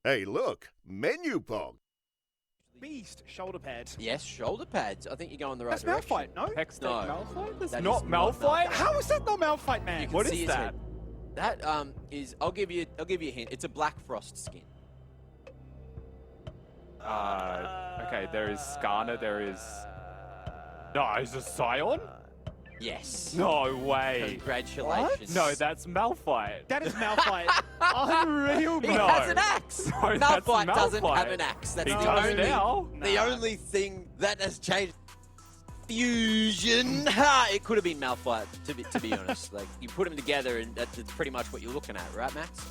Hey, look, menu pog. Beast shoulder pads. Yes, shoulder pads. I think you're going the right That's direction. Malphite, no? Hextech No. Malphite? That's That not is not Malphite? Malphite. How is that not Malphite, man? You can What see is his that? head. That is. I'll give you a hint. It's a Black Frost skin. Okay, there is Skarner, there is... No, is it Scion? Yes. No way. Congratulations. No, that's Malphite. That is Malphite. Unreal, He bro. has an axe. No, that's Malphite doesn't Malphite. have an axe. That's He the does only. now. The only thing that has changed. Fusion. Ha! It could have been Malphite, to be honest. Like, you put them together, and that's pretty much what you're looking at, right, Max?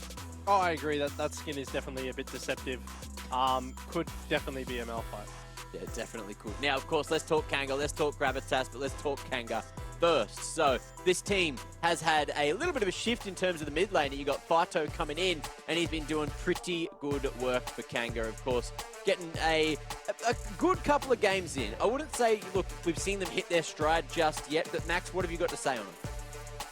Oh, I agree. That skin is definitely a bit deceptive. Could definitely be a Malphite. Yeah, it definitely could. Now, of course, let's talk Kanga, let's talk Gravitas, but let's talk Kanga first. So, this team has had a little bit of a shift in terms of the mid lane. You got Fido coming in, and he's been doing pretty good work for Kanga, of course. Getting a good couple of games in. I wouldn't say, look, we've seen them hit their stride just yet, but Max, what have you got to say on them?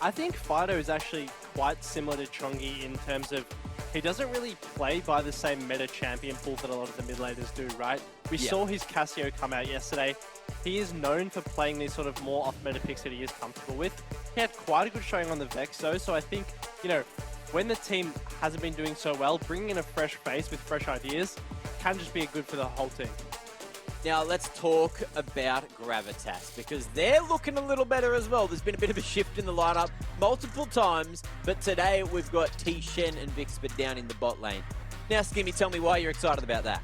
I think Fido is actually quite similar to Chongi in terms of he doesn't really play by the same meta champion pool that a lot of the mid laners do, right? We saw his Cassio come out yesterday. He is known for playing these sort of more off-meta picks that he is comfortable with. He had quite a good showing on the Vex, though, so I think, you know, when the team hasn't been doing so well, bringing in a fresh face with fresh ideas can just be good for the whole team. Now, let's talk about Gravitas, because they're looking a little better as well. There's been a bit of a shift in the lineup multiple times, but today we've got T-Shen and Vixbert down in the bot lane. Now, Skimmy, tell me why you're excited about that.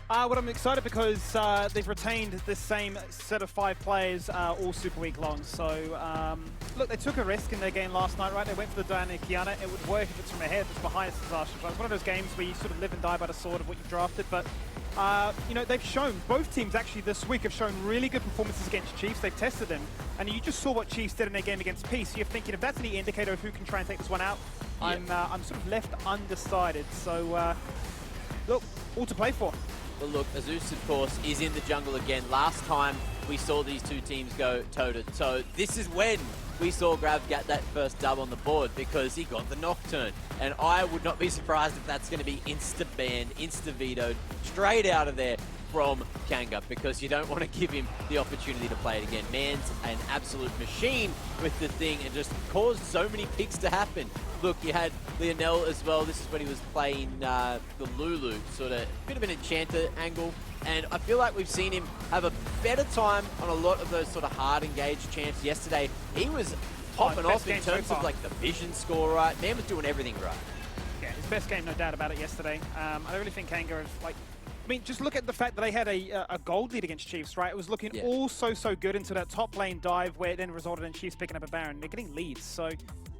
Well, I'm excited because they've retained the same set of 5 players all Super Week long. So, look, they took a risk in their game last night, right? They went for the Diana Kiana. It would work if it's from ahead, if it's behind, it's disastrous. Right? It's one of those games where you sort of live and die by the sword of what you drafted. But, you know, they've shown, both teams actually this week have shown really good performances against Chiefs. They've tested them. And you just saw what Chiefs did in their game against Peace. So you're thinking, if that's any indicator of who can try and take this one out, I'm sort of left undecided. So, look, all to play for. Well, look, Azus, of course, is in the jungle again. Last time we saw these two teams go toe-to-toe. This is when we saw Grav get that first dub on the board because he got the Nocturne. And I would not be surprised if that's going to be insta-banned, insta-vetoed, straight out of there from Kanga, because you don't want to give him the opportunity to play it again. Man's an absolute machine with the thing and just caused so many picks to happen. Look, you had Lionel as well. This is when he was playing the Lulu, sort of a bit of an enchanter angle. And I feel like we've seen him have a better time on a lot of those sort of hard engaged champs. Yesterday, he was popping off in terms of like the vision score, right? Man was doing everything right. Yeah, his best game, no doubt about it, yesterday. I really think Kanga is like... I mean, just look at the fact that they had a gold lead against Chiefs, right? It was looking all so good into that top lane dive where it then resulted in Chiefs picking up a Baron. They're getting leads, so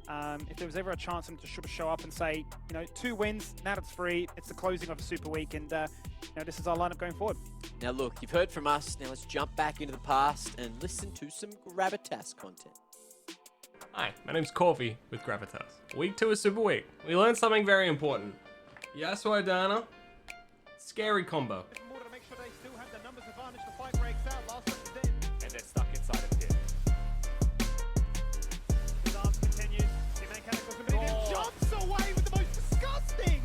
if there was ever a chance for them to sort of show up and say, you know, 2 wins, now it's free, it's the closing of a Super Week, and you know, this is our lineup going forward. Now look, you've heard from us, now let's jump back into the past and listen to some Gravitas content. Hi, my name's Corby with Gravitas. Week 2 is Super Week. We learned something very important. Yasuo Diana, scary combo. More to make sure they still have the numbers advantage. The fight breaks out. Last one is dead. And they're stuck inside a pit. The dance continues. The main character goes in and jumps away with the most disgusting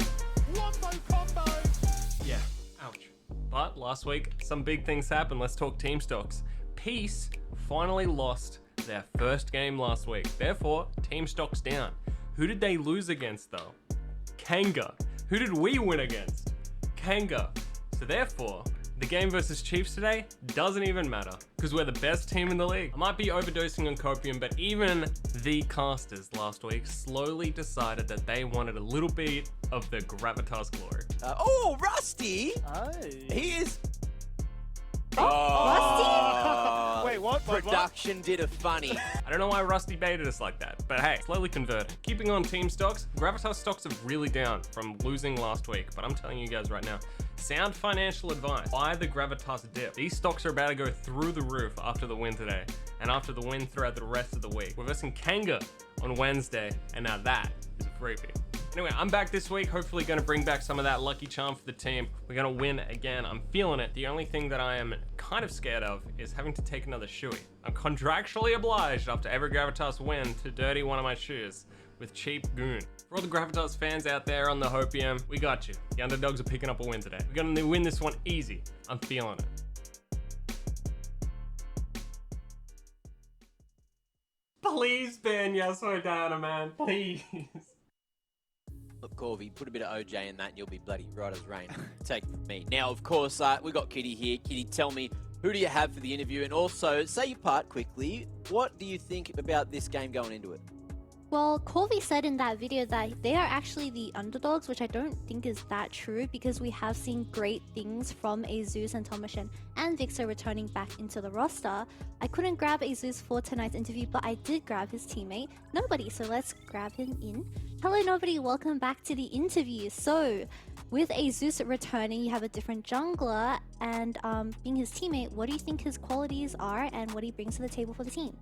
wombo combo. Yeah, ouch. But last week, some big things happened. Let's talk team stocks. Peace finally lost their first game last week. Therefore, team stocks down. Who did they lose against though? Kanga. Who did we win against? Kanga. So therefore, the game versus Chiefs today doesn't even matter because we're the best team in the league. I might be overdosing on copium, but even the casters last week slowly decided that they wanted a little bit of the Gravitas glory. Oh, Rusty! He is... Wait, what? Production did a funny. I don't know why Rusty baited us like that, but hey, slowly converting. Keeping on team stocks, Gravitas stocks are really down from losing last week, but I'm telling you guys right now, sound financial advice, buy the Gravitas dip. These stocks are about to go through the roof after the win today, and after the win throughout the rest of the week. We're versing Kanga on Wednesday, and now that is a freebie. Anyway, I'm back this week, hopefully going to bring back some of that lucky charm for the team. We're going to win again. I'm feeling it. The only thing that I am kind of scared of is having to take another shoey. I'm contractually obliged after every Gravitas win to dirty one of my shoes. with cheap goon. For all the Gravitas fans out there on the Hopium, we got you. The underdogs are picking up a win today. We're gonna win this one easy. I'm feeling it. Please ban Yasuo Dana, man. Please. Look, Corby, put a bit of OJ in that and you'll be bloody right as rain. Take it from me. Now, of course, we got Kitty here. Kitty, tell me, who do you have for the interview? And also, say your part quickly. What do you think about this game going into it? Well, Corby said in that video that they are actually the underdogs, which I don't think is that true because we have seen great things from Azus and Tomashin and Vixer returning back into the roster. I couldn't grab Azus for tonight's interview, but I did grab his teammate, Nobody, so let's grab him in. Hello Nobody, welcome back to the interview. So, with Azus returning, you have a different jungler, and being his teammate, what do you think his qualities are and what he brings to the table for the team?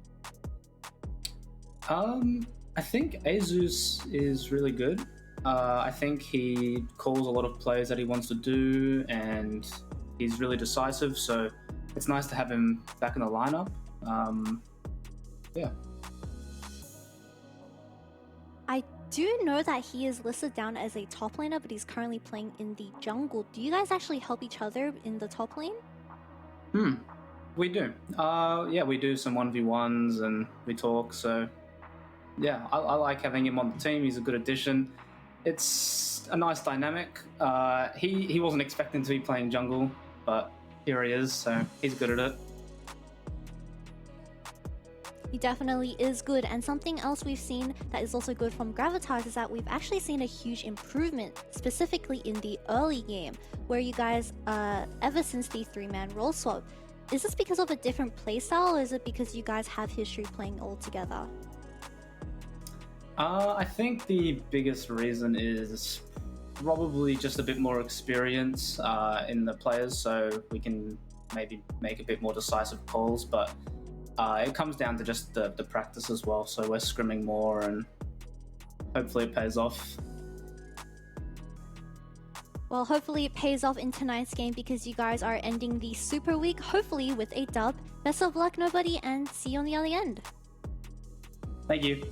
I think Azus is really good. I think he calls a lot of plays that he wants to do, and he's really decisive, so it's nice to have him back in the lineup. Yeah. I do know that he is listed down as a top laner, but he's currently playing in the jungle. Do you guys actually help each other in the top lane? We do. Yeah, we do some 1v1s and we talk, so yeah, I like having him on the team. He's a good addition. It's a nice dynamic. He wasn't expecting to be playing jungle, but here he is, so he's good at it. He definitely is good, and something else we've seen that is also good from Gravitas is that we've actually seen a huge improvement, specifically in the early game, where you guys, ever since the 3-man role swap, is this because of a different playstyle, or is it because you guys have history playing all together? I think the biggest reason is probably just a bit more experience in the players, so we can maybe make a bit more decisive calls, but it comes down to just the practice as well, so we're scrimming more and hopefully it pays off. Well, hopefully it pays off in tonight's game because you guys are ending the Super Week, hopefully with a dub. Best of luck, Nobody, and see you on the other end. Thank you.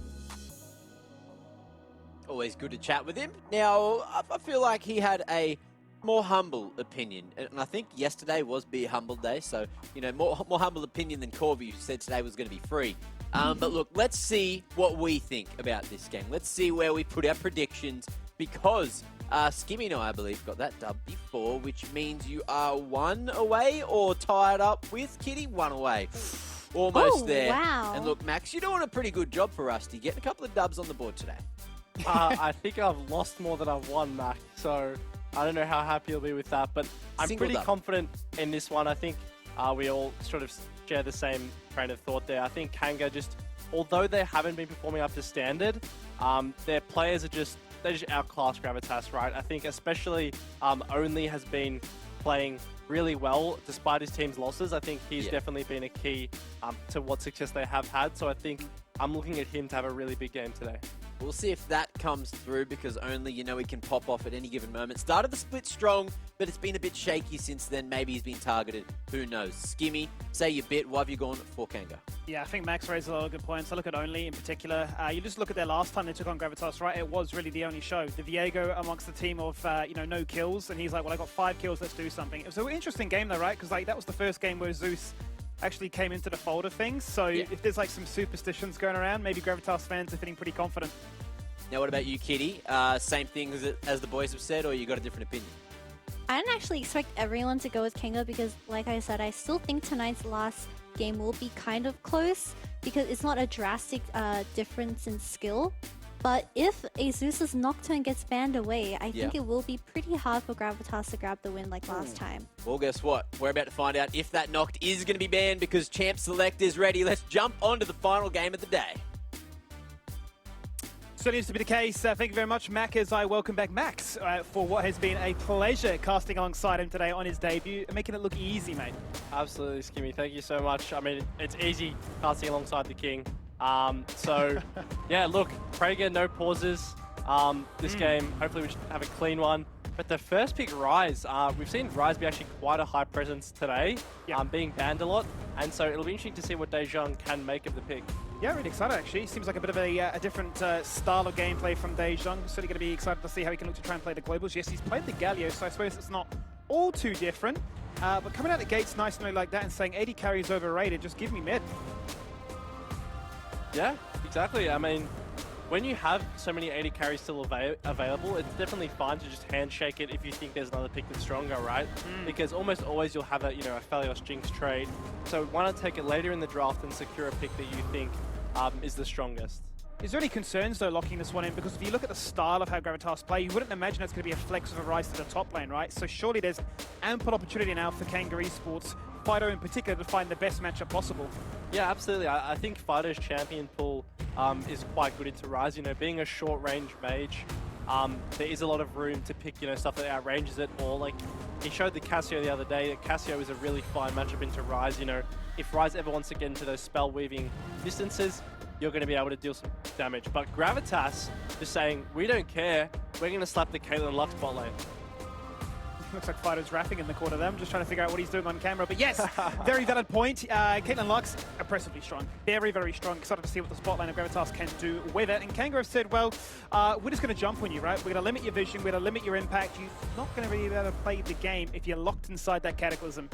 Always good to chat with him. Now, I feel like he had a more humble opinion, and I think yesterday was Be a Humble Day, so, you know, more humble opinion than Corby, who said today was going to be free. But look, let's see what we think about this game. Let's see where we put our predictions, because Skimmy and I believe, got that dub before, which means you are 1 away or tied up with Kitty, 1 away. Almost there. Wow. And look, Max, you're doing a pretty good job for Rusty, getting a couple of dubs on the board today. I think I've lost more than I've won, Mac. So I don't know how happy you'll be with that, but I'm pretty confident in this one. I think we all sort of share the same train of thought there. I think Kanga just, although they haven't been performing up to standard, their players are just, they're just outclass Gravitas, right? I think especially Only has been playing really well despite his team's losses. I think he's definitely been a key to what success they have had. So I think I'm looking at him to have a really big game today. We'll see if that comes through, because Only, you know, he can pop off at any given moment. Started the split strong, but it's been a bit shaky since then. Maybe he's been targeted. Who knows? Skimmy, say your bit. Why have you gone for Kanga? Yeah, I think Max raised a lot of good points. I look at Only in particular. You just look at their last time they took on Gravitas, right? It was really the only show. The Viego amongst the team of, you know, no kills. And he's like, well, I got 5 kills, let's do something. It was an interesting game though, right? Because like that was the first game where Zeus actually came into the fold of things. So if there's like some superstitions going around, maybe Gravitas fans are feeling pretty confident. Now, what about you, Kitty? Same thing as the boys have said, or you got a different opinion? I didn't actually expect everyone to go with Kanga because, like I said, I still think tonight's last game will be kind of close because it's not a drastic difference in skill. But if Azus' Nocturne gets banned away, I think it will be pretty hard for Gravitas to grab the win like last time. Well, guess what? We're about to find out if that Noct is going to be banned, because Champ Select is ready. Let's jump on to the final game of the day. So it needs to be the case. Thank you very much, Mac, as I welcome back Max for what has been a pleasure casting alongside him today on his debut, making it look easy, mate. Absolutely, Skimmy. Thank you so much. I mean, it's easy casting alongside the king. So, yeah, look, Prager, no pauses. This game, hopefully we should have a clean one. But the first pick, Rise, we've seen Rise be actually quite a high presence today, being banned a lot. And so it'll be interesting to see what Daejeon can make of the pick. Yeah, really excited actually. Seems like a bit of a different style of gameplay from Daejong. Certainly going to be excited to see how he can look to try and play the globals. Yes, he's played the Galio, so I suppose it's not all too different. But coming out the gates nice and early like that and saying 80 carry is overrated, just give me mid. Yeah, exactly. I mean, when you have so many 80 carries still available, it's definitely fine to just handshake it if you think there's another pick that's stronger, right? Because almost always you'll have a Phalios Jinx trade. So why not take it later in the draft and secure a pick that you think is the strongest? Is there any concerns though locking this one in? Because if you look at the style of how Gravitas play, you wouldn't imagine it's going to be a flex of a rise to the top lane, right? So surely there's ample opportunity now for Kanga Esports, Fido in particular, to find the best matchup possible. Yeah, absolutely. I think Fido's champion pool is quite good into Rise. Being a short-range mage, there is a lot of room to pick, stuff that outranges it. Or like he showed the Cassio the other day. That Cassio is a really fine matchup into Rise. If Rise ever wants to get into those spell weaving distances, you're going to be able to deal some damage. But Gravitas is saying, we don't care. We're going to slap the Caitlyn Lux bot lane. Looks like Fido's rapping in the corner there. I'm just trying to figure out what he's doing on camera. But yes, very valid point. Caitlyn Lux, impressively strong. Very, very strong. Excited to see what the spot lane of Gravitas can do with it. And Kanga have said, well, we're just going to jump on you, right? We're going to limit your vision. We're going to limit your impact. You're not going to be able to play the game if you're locked inside that Cataclysm.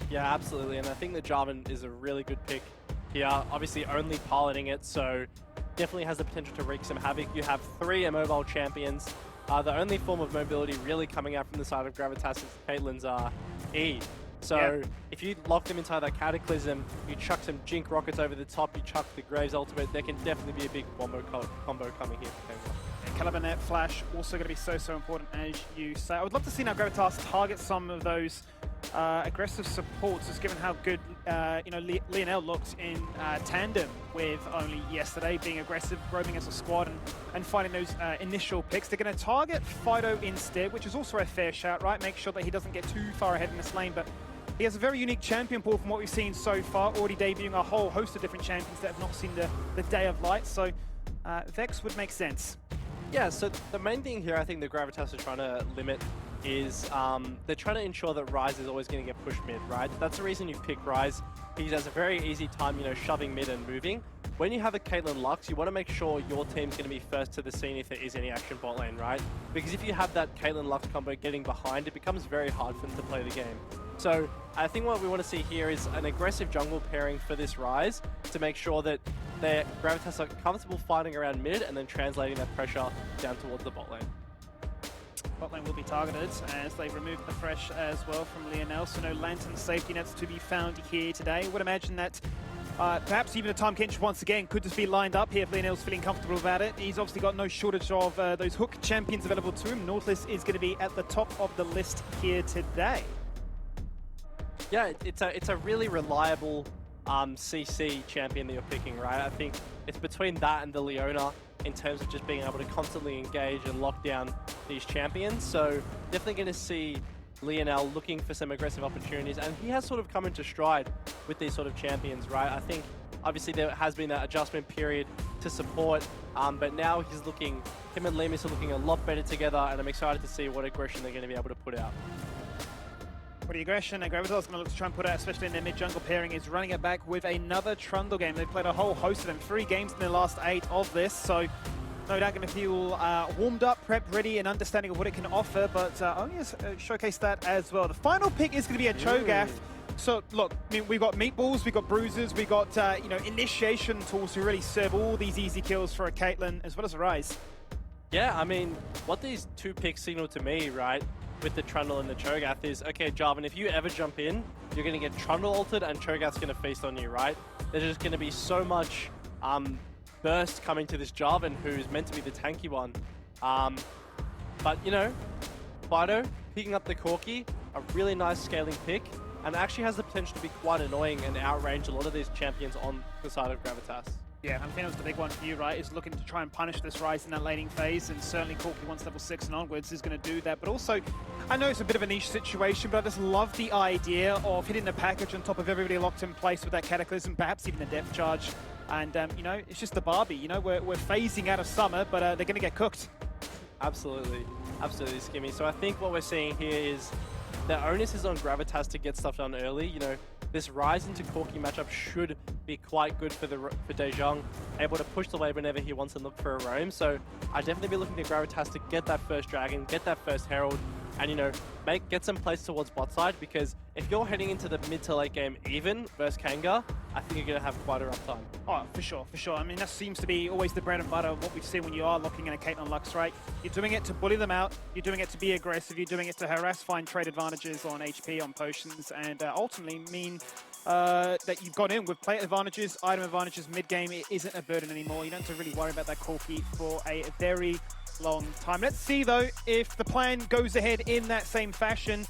Yeah, absolutely. And I think the Jarvan is a really good pick here. Obviously only piloting it, so definitely has the potential to wreak some havoc. You have 3 immobile champions. The only form of mobility really coming out from the side of Gravitas is Caitlyn's E. So if you lock them inside that Cataclysm, you chuck some Jink rockets over the top, you chuck the Graves ultimate, there can definitely be a big combo coming here for Kanga. Calabanet Flash also going to be so important, as you say. I would love to see now Gravitas target some of those aggressive supports, just given how good Lionel looked in tandem with only yesterday, being aggressive, roaming as a squad and finding those initial picks. They're going to target Fido instead, which is also a fair shout, right? Make sure that he doesn't get too far ahead in this lane, but he has a very unique champion pool from what we've seen so far, already debuting a whole host of different champions that have not seen the day of light, so Vex would make sense. Yeah, so the main thing here I think the Gravitas are trying to limit is they're trying to ensure that Rise is always going to get pushed mid, right? That's the reason you pick Rise. He has a very easy time, shoving mid and moving. When you have a Caitlyn Lux, you want to make sure your team's going to be first to the scene if there is any action bot lane, right? Because if you have that Caitlyn Lux combo getting behind, it becomes very hard for them to play the game. So I think what we want to see here is an aggressive jungle pairing for this Rise to make sure that their Gravitas are comfortable fighting around mid and then translating that pressure down towards the bot lane. Bot lane will be targeted as they remove the fresh as well from Lionel, so no Lantern safety nets to be found here today. I would imagine that perhaps even a Time Kench once again could just be lined up here if Lionel's feeling comfortable about it. He's obviously got no shortage of those hook champions available to him. Nautilus is going to be at the top of the list here today. Yeah, it's a really reliable CC champion that you're picking, right? I think it's between that and the Leona in terms of just being able to constantly engage and lock down these champions. So definitely going to see Lionel looking for some aggressive opportunities, and he has sort of come into stride with these sort of champions, right? I think obviously there has been that adjustment period to support, but now him and Lemus are looking a lot better together, and I'm excited to see what aggression they're going to be able to put out. What the aggression and Gravitas going to look to try and put out, especially in their mid-jungle pairing, is running it back with another Trundle game. They've played a whole host of them, 3 games in their last 8 of this, so no doubt going to feel warmed up, prepped, ready, and understanding of what it can offer, but I'm going to showcase that as well. The final pick is going to be a Cho'Gath. So look, I mean, we've got meatballs, we've got bruises, we've got initiation tools to really serve all these easy kills for a Caitlyn as well as a Rise. Yeah, I mean, what these 2 picks signal to me, right, with the Trundle and the Cho'Gath is, okay, Jarvan, if you ever jump in, you're going to get Trundle ulted and Cho'Gath's going to feast on you, right? There's just going to be so much burst coming to this Jarvan, who's meant to be the tanky one. But, Fido picking up the Corki, a really nice scaling pick, and actually has the potential to be quite annoying and outrange a lot of these champions on the side of Gravitas. Yeah, I think that was the big one for you, right? Is looking to try and punish this Rise in that laning phase, and certainly Corki once level 6 and onwards is going to do that. But also, I know it's a bit of a niche situation, but I just love the idea of hitting the package on top of everybody locked in place with that Cataclysm, perhaps even the depth charge. And, it's just the Barbie, we're phasing out of summer, but they're going to get cooked. Absolutely. Absolutely, Skimmy. So I think what we're seeing here is the onus is on Gravitas to get stuff done early. This Rise into Corki matchup should be quite good for Dejong, able to push the wave whenever he wants and look for a roam. So I'd definitely be looking to Gravitas to get that first Dragon, get that first Herald, and, you know, get some plays towards bot side, because if you're heading into the mid to late game even versus Kanga, I think you're going to have quite a rough time. Oh, for sure, for sure. I mean, that seems to be always the bread and butter of what we've seen when you are locking in a Caitlyn Lux, right? You're doing it to bully them out, you're doing it to be aggressive, you're doing it to harass, find trade advantages on HP, on potions, and ultimately mean that you've got in with play advantages, item advantages mid-game. It isn't a burden anymore. You don't have to really worry about that core key for a very long time. Let's see, though, if the plan goes ahead in that same fashion.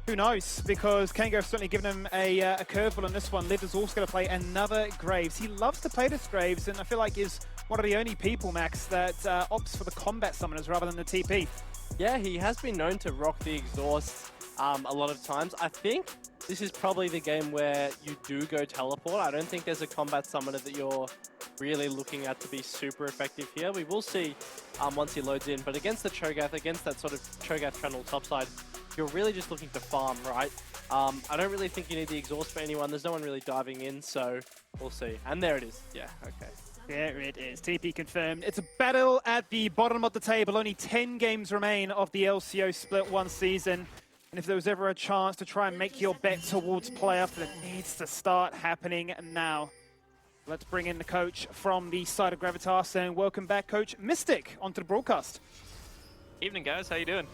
Who knows? Because Kanga have certainly given him a curveball on this one. Liv is also going to play another Graves. He loves to play this Graves, and I feel like is one of the only people, Max, that opts for the combat summoners rather than the TP. Yeah, he has been known to rock the exhaust a lot of times. I think this is probably the game where you do go teleport. I don't think there's a combat summoner that you're really looking at to be super effective here. We will see once he loads in, but against the Cho'Gath, against that sort of Cho'Gath channel topside, you're really just looking to farm, right? I don't really think you need the exhaust for anyone. There's no one really diving in, so we'll see. And there it is. Yeah, okay. There it is. TP confirmed. It's a battle at the bottom of the table. Only 10 games remain of the LCO Split 1 season. And if there was ever a chance to try and make your bet towards playoff, it needs to start happening now. Let's bring in the coach from the side of Gravitas, and welcome back, Coach Mystic, onto the broadcast. Evening, guys. How you doing?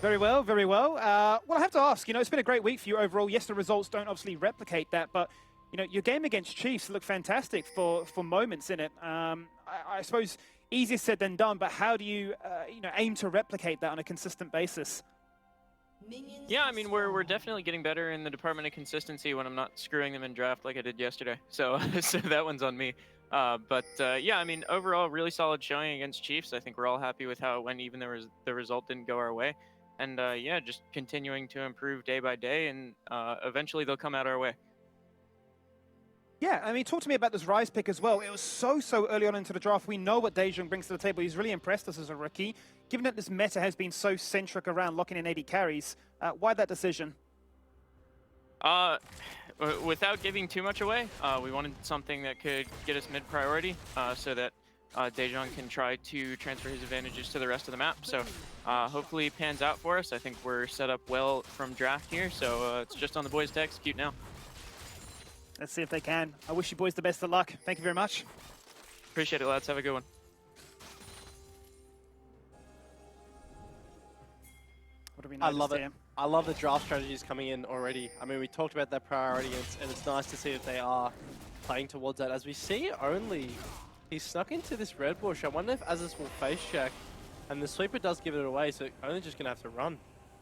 Very well, very well. Well, I have to ask, you know, it's been a great week for you overall. Yes, the results don't obviously replicate that, but, you know, your game against Chiefs looked fantastic for moments in it. I suppose easier said than done, but how do you, you know, aim to replicate that on a consistent basis? Yeah, I mean, we're definitely getting better in the department of consistency when I'm not screwing them in draft like I did yesterday. So, so that one's on me. But yeah, I mean, overall, really solid showing against Chiefs. I think we're all happy with how it went, even though the result didn't go our way. And yeah, just continuing to improve day by day, and eventually they'll come out our way. Yeah, I mean, talk to me about this Rise pick as well. It was so early on into the draft. We know what Dejong brings to the table. He's really impressed us as a rookie. Given that this meta has been so centric around locking in 80 carries, why that decision? Without giving too much away, we wanted something that could get us mid-priority so that Dejong can try to transfer his advantages to the rest of the map. So hopefully it pans out for us. I think we're set up well from draft here, so it's just on the boys to execute now. Let's see if they can. I wish you boys the best of luck. Thank you very much. Appreciate it, lads. Have a good one. What do we I love it. here? I love the draft strategies coming in already. I mean, we talked about that priority, and it's nice to see that they are playing towards that. As we see only, he's snuck into this red bush. I wonder if Aziz will face check, and the sweeper does give it away, so only just going to have to run.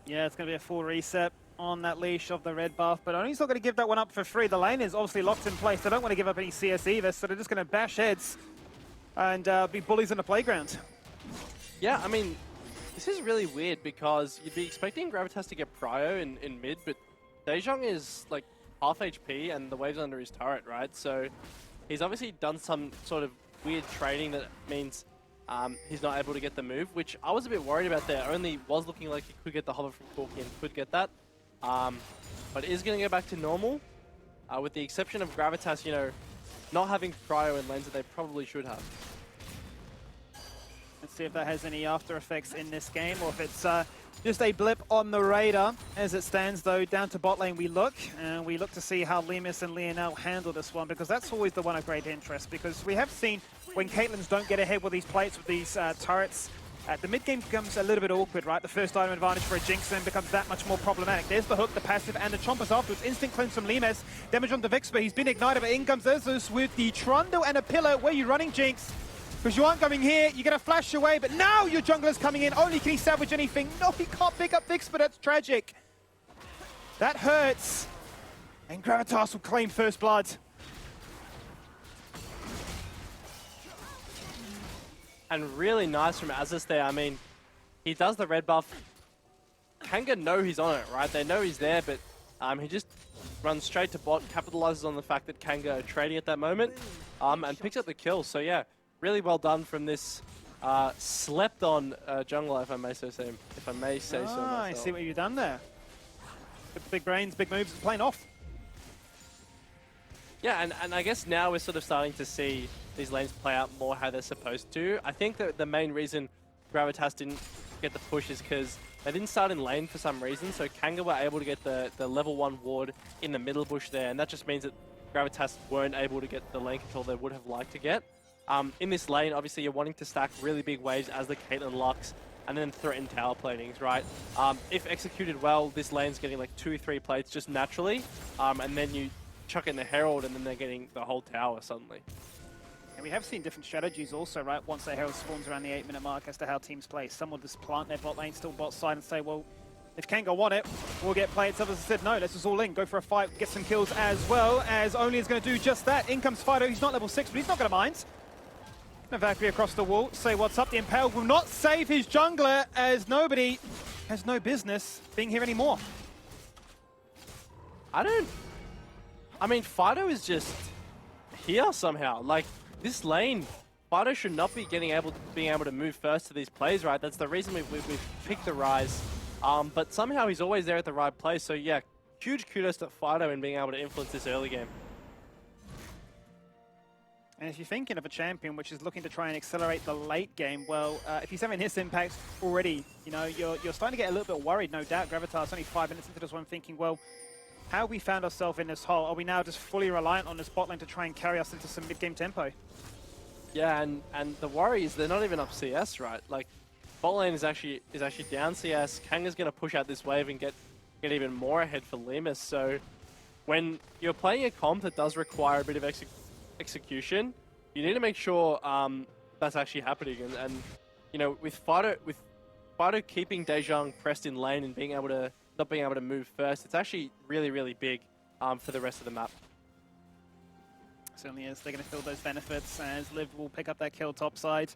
Yeah, it's going to be a full reset on that leash of the red buff, but Only's not going to give that one up for free. The lane is obviously locked in place. They don't want to give up any CS either, so they're just going to bash heads and be bullies in the playground. Yeah, I mean, this is really weird because you'd be expecting Gravitas to get prio in mid, but Dejong is like half HP and the wave's under his turret, right? So he's obviously done some sort of weird trading that means he's not able to get the move, which I was a bit worried about there. Only was looking like he could get the hover from Corky and could get that. But is going to go back to normal, with the exception of Gravitas, you know, not having prio in lanes that they probably should have. Let's see if that has any after effects in this game, or if it's just a blip on the radar. As it stands, though, down to bot lane we look, and we look to see how Lemus and Lionel handle this one, because that's always the one of great interest, because we have seen when Caitlyn's don't get ahead with these plates, with these turrets, the mid-game becomes a little bit awkward, right? The first item advantage for a Jinx then becomes that much more problematic. There's the hook, the passive, and the chompers afterwards. Instant cleanse from Lemus. Damage on the Vix, but he's been ignited, but in comes Ursus with the Trundle and a pillar. Where are you running, Jinx? Because you aren't going here, you're going to flash away, but now your jungler's coming in. Only can he salvage anything. No, he can't pick up Vix, but that's tragic. That hurts. And Gravitas will claim first blood. And really nice from Aziz there. I mean, he does the red buff. Kanga know he's on it, right? They know he's there, but he just runs straight to bot, capitalizes on the fact that Kanga are trading at that moment, and picks up the kill. So yeah, really well done from this slept-on jungler, if I may say so. Myself. I see what you've done there. Big brains, big moves, playing off. Yeah, and I guess now we're sort of starting to see these lanes play out more how they're supposed to. I think that the main reason Gravitas didn't get the push is because they didn't start in lane for some reason, so Kanga were able to get the level 1 ward in the middle bush there, and that just means that Gravitas weren't able to get the lane control they would have liked to get. In this lane, obviously you're wanting to stack really big waves as the Caitlyn Lux, and then threaten tower platings, right? If executed well, this lane's getting like 2-3 plates just naturally, and then you chuck in the Herald, and then they're getting the whole tower suddenly. And we have seen different strategies also, right? Once the Herald spawns around the 8-minute mark as to how teams play. Some will just plant their bot lane, still bot side, and say, well, if Kanga want it, we'll get plates. Others have said, no, let's just all in, go for a fight, get some kills as well, as Only is going to do just that. In comes Fido, he's not level 6, but he's not going to mind. Valkyrie across the wall, say what's up. The Impale will not save his jungler, as nobody has no business being here anymore. I mean, Fido is just here somehow. Like, this lane, Fido should not be being able to move first to these plays, right? That's the reason we've picked the Rise. But somehow he's always there at the right place. So yeah, huge kudos to Fido in being able to influence this early game. And if you're thinking of a champion which is looking to try and accelerate the late game, well, if he's having his impact already, you know, you're starting to get a little bit worried, no doubt. Gravitas only 5 minutes into this one, thinking, well, how have we found ourselves in this hole? Are we now just fully reliant on this bot lane to try and carry us into some mid-game tempo? Yeah, and the worry is they're not even up CS, right? Like, bot lane is actually down CS. Kanga's going to push out this wave and get even more ahead for Lemus. So when you're playing a comp that does require a bit of execution, you need to make sure that's actually happening. And you know, with Fido keeping Dejong pressed in lane and not being able to move first, it's actually really, really big for the rest of the map. Certainly is. They're going to feel those benefits as Liv will pick up that kill topside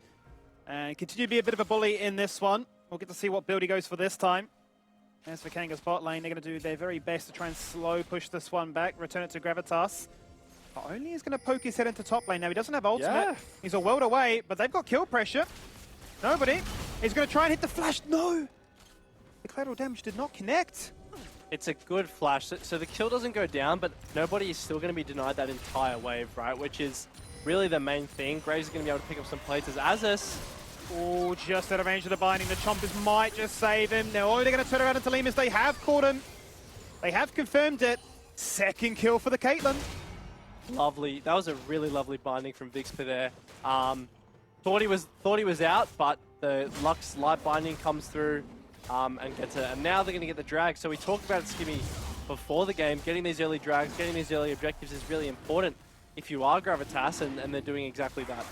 and continue to be a bit of a bully in this one. We'll get to see what build he goes for this time. As for Kanga's bot lane, they're going to do their very best to try and slow push this one back, return it to Gravitas. But Only is going to poke his head into top lane. Now, he doesn't have ultimate. Yeah. He's a world away, but they've got kill pressure. Nobody. He's going to try and hit the flash. No! The collateral damage did not connect. It's a good flash. So the kill doesn't go down, but nobody is still going to be denied that entire wave, right? Which is really the main thing. Graves is going to be able to pick up some plates as Azus. Oh, just out of range of the binding. The Chompers might just save him. Now, they're going to turn around into Lemus. They have caught him. They have confirmed it. Second kill for the Caitlyn. Lovely. That was a really lovely binding from Vixpa there. Thought he was out, but the Lux light binding comes through and gets it. And now they're going to get the drag. So we talked about it, Skimmy, before the game. Getting these early drags, getting these early objectives is really important if you are Gravitas, and they're doing exactly that.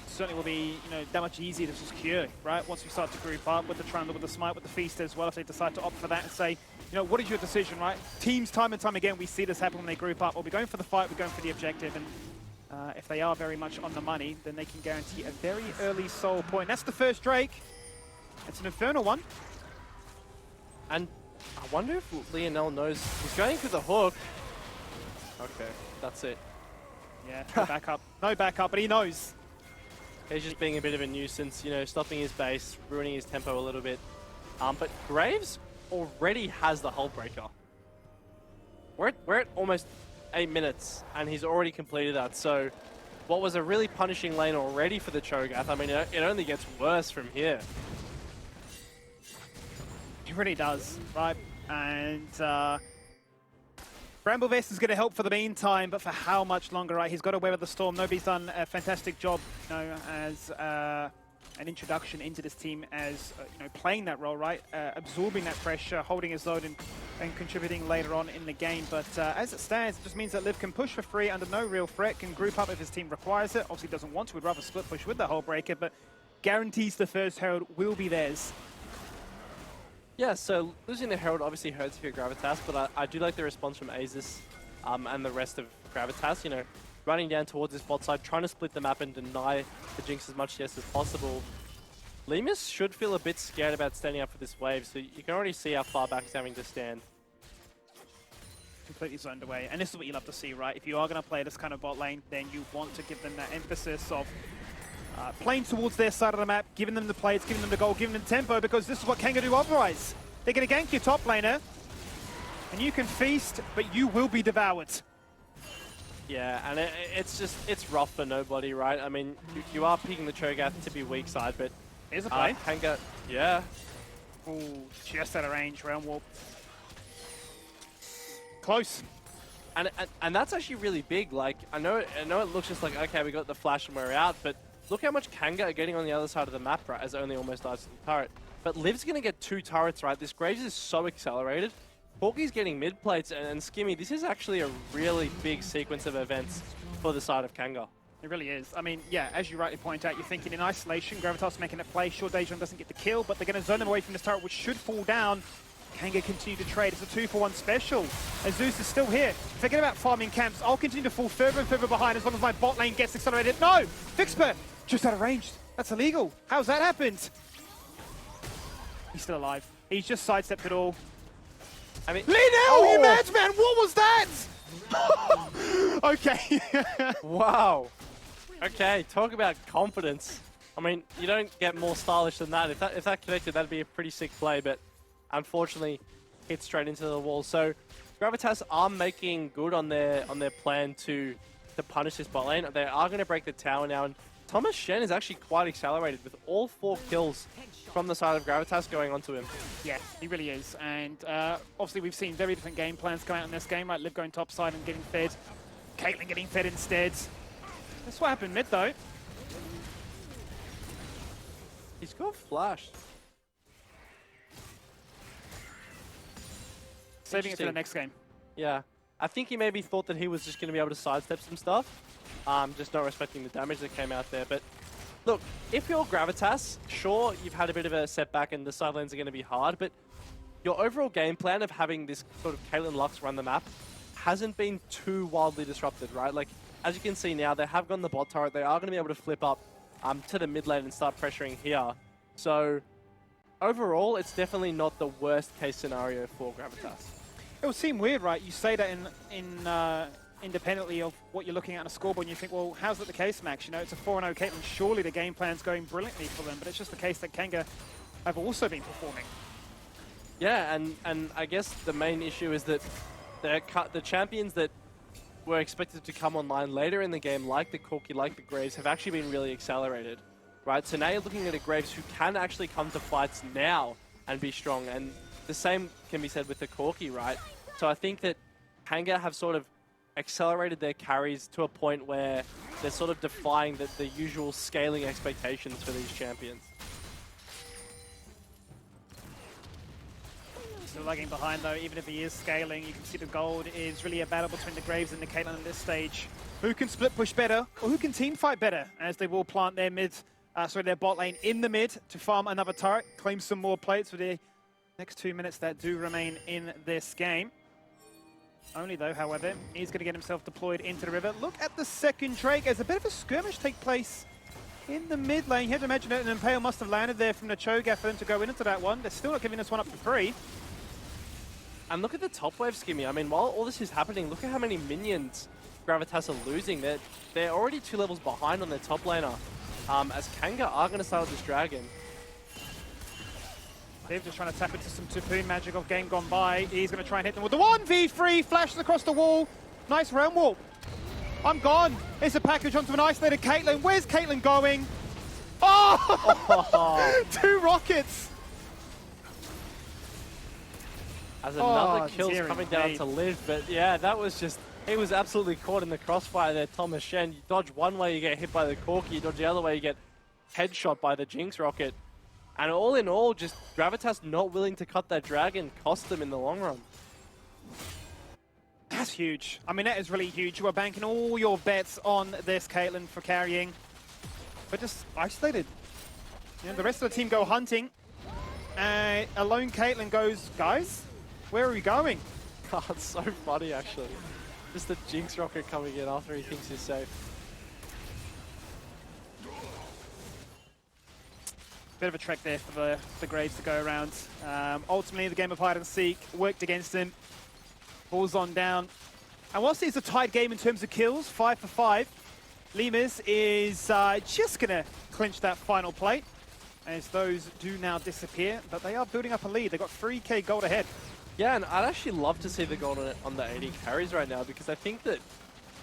Certainly will be, you know, that much easier to secure, right? Once we start to group up with the Trundle, with the Smite, with the Feast as well, if they decide to opt for that and say, you know, what is your decision, right? Teams, time and time again, we see this happen when they group up. Well, we're going for the fight, we're going for the objective, and if they are very much on the money, then they can guarantee a very early soul point. That's the first Drake. It's an Infernal one. And I wonder if Lionel knows he's going for the hook. Okay, that's it. Yeah, no backup. No backup, but he knows. He's just being a bit of a nuisance, you know, stopping his base, ruining his tempo a little bit. But Graves already has the hull breaker. We're at almost 8 minutes, and he's already completed that. So what was a really punishing lane already for the Cho'Gath, I mean, it only gets worse from here. It really does, right? And Bramblevest is going to help for the meantime, but for how much longer, right? He's got away with the storm. Nobody's done a fantastic job, you know, as an introduction into this team, as you know, playing that role, right? Absorbing that pressure, holding his load, and contributing later on in the game. But as it stands, it just means that Liv can push for free under no real threat, can group up if his team requires it. Obviously doesn't want to, would rather split push with the Hull Breaker, but guarantees the first Herald will be theirs. Yeah, so losing the Herald obviously hurts if you're Gravitas, but I do like the response from Azus and the rest of Gravitas, you know, running down towards this bot side, trying to split the map and deny the Jinx as much yes as possible. Lemus should feel a bit scared about standing up for this wave, so you can already see how far back he's having to stand. Completely zoned away, and this is what you love to see, right? If you are going to play this kind of bot lane, then you want to give them that emphasis of playing towards their side of the map, giving them the plays, giving them the goal, giving them tempo, because this is what Kanga do otherwise. They're going to gank your top laner, and you can feast, but you will be devoured. Yeah, and it's rough for nobody, right? I mean, you are picking the Cho'Gath to be weak side, but Here's a play. Kanga, yeah. Ooh, just out of range, Realm Warp. Close. And that's actually really big. Like, I know it looks just like, okay, we got the flash and we're out, but look how much Kanga are getting on the other side of the map, right, as it only almost dies to the turret. But Liv's going to get 2 turrets, right? This Graves is so accelerated. Corki's getting mid plates, and Skimmy, this is actually a really big sequence of events for the side of Kanga. It really is. I mean, yeah, as you rightly point out, you're thinking in isolation, Gravitas making a play. Sure, Daejeon doesn't get the kill, but they're going to zone them away from this turret, which should fall down. Kanga continue to trade. It's a 2-for-1 special. And Zeus is still here. Forget about farming camps. I'll continue to fall further and further behind as long as my bot lane gets accelerated. No! Vixper! Just out of range. That's illegal. How's that happened? He's still alive. He's just sidestepped it all. I mean, Linnell, you madman! What was that? Okay. Wow. Okay, talk about confidence. I mean, you don't get more stylish than that. If that connected, that'd be a pretty sick play, but unfortunately, hit straight into the wall. So Gravitas are making good on their plan to punish this bot lane. They are going to break the tower now, and Thomas Shen is actually quite accelerated with all 4 kills from the side of Gravitas going onto him. Yeah, he really is. And obviously we've seen very different game plans come out in this game, right? Liv going topside and getting fed. Caitlyn getting fed instead. That's what happened mid though. He's got flashed. Saving it for the next game. Yeah. I think he maybe thought that he was just going to be able to sidestep some stuff. Just not respecting the damage that came out there. But look, if you're Gravitas, sure, you've had a bit of a setback and the side lanes are going to be hard, but your overall game plan of having this sort of Caitlyn Lux run the map hasn't been too wildly disrupted, right? Like, as you can see now, they have gone the bot turret. They are going to be able to flip up to the mid lane and start pressuring here. So overall, it's definitely not the worst case scenario for Gravitas. It would seem weird, right? You say that in independently of what you're looking at on a scoreboard, and you think, well, how's that the case, Max? You know, it's a 4-0 Caitlyn. Surely the game plan's going brilliantly for them, but it's just the case that Kanga have also been performing. Yeah, and I guess the main issue is that the champions that were expected to come online later in the game, like the Corki, like the Graves, have actually been really accelerated, right? So now you're looking at a Graves who can actually come to fights now and be strong, and the same can be said with the Corki, right? So I think that Kanga have sort of accelerated their carries to a point where they're sort of defying the usual scaling expectations for these champions. Still lagging behind though, even if he is scaling, you can see the gold is really a battle between the Graves and the Caitlyn at this stage. Who can split push better, or who can team fight better, as they will plant their their bot lane in the mid to farm another turret, claim some more plates for the next 2 minutes that do remain in this game. Only though, however, he's going to get himself deployed into the river. Look at the second Drake as a bit of a skirmish take place in the mid lane. You have to imagine that an Impale must have landed there from the Cho'Gath for them to go into that one. They're still not giving this one up for free. And look at the top wave, Skimmy. I mean, while all this is happening, look at how many minions Gravitas are losing. They're already 2 levels behind on their top laner. As Kanga are going to start with this dragon. They're just trying to tap into some Tapoon magic of game gone by. He's going to try and hit them with the 1v3, flashes across the wall. Nice realm warp. I'm gone. It's a package onto an isolated Caitlyn. Where's Caitlyn going? Oh! 2 rockets. As another kill's coming down to Liv, but yeah, that was just, he was absolutely caught in the crossfire there, Thomas Shen. You dodge one way, you get hit by the Corki, you dodge the other way, you get headshot by the Jinx rocket. And all in all, just Gravitas not willing to cut that dragon cost them in the long run. That's huge. I mean, that is really huge. You are banking all your bets on this Caitlyn for carrying, but just isolated. You know, the rest of the team go hunting. Alone Caitlyn goes, guys, where are we going? Oh, it's so funny, actually. Just the Jinx rocket coming in after he thinks he's safe. Bit of a trek there for the Graves to go around. Ultimately, the game of hide and seek worked against him. Falls on down. And whilst it's a tied game in terms of kills, 5 for 5, Limas is just going to clinch that final plate, as those do now disappear. But they are building up a lead. They've got 3k gold ahead. Yeah, and I'd actually love to see the gold on the AD carries right now, because I think that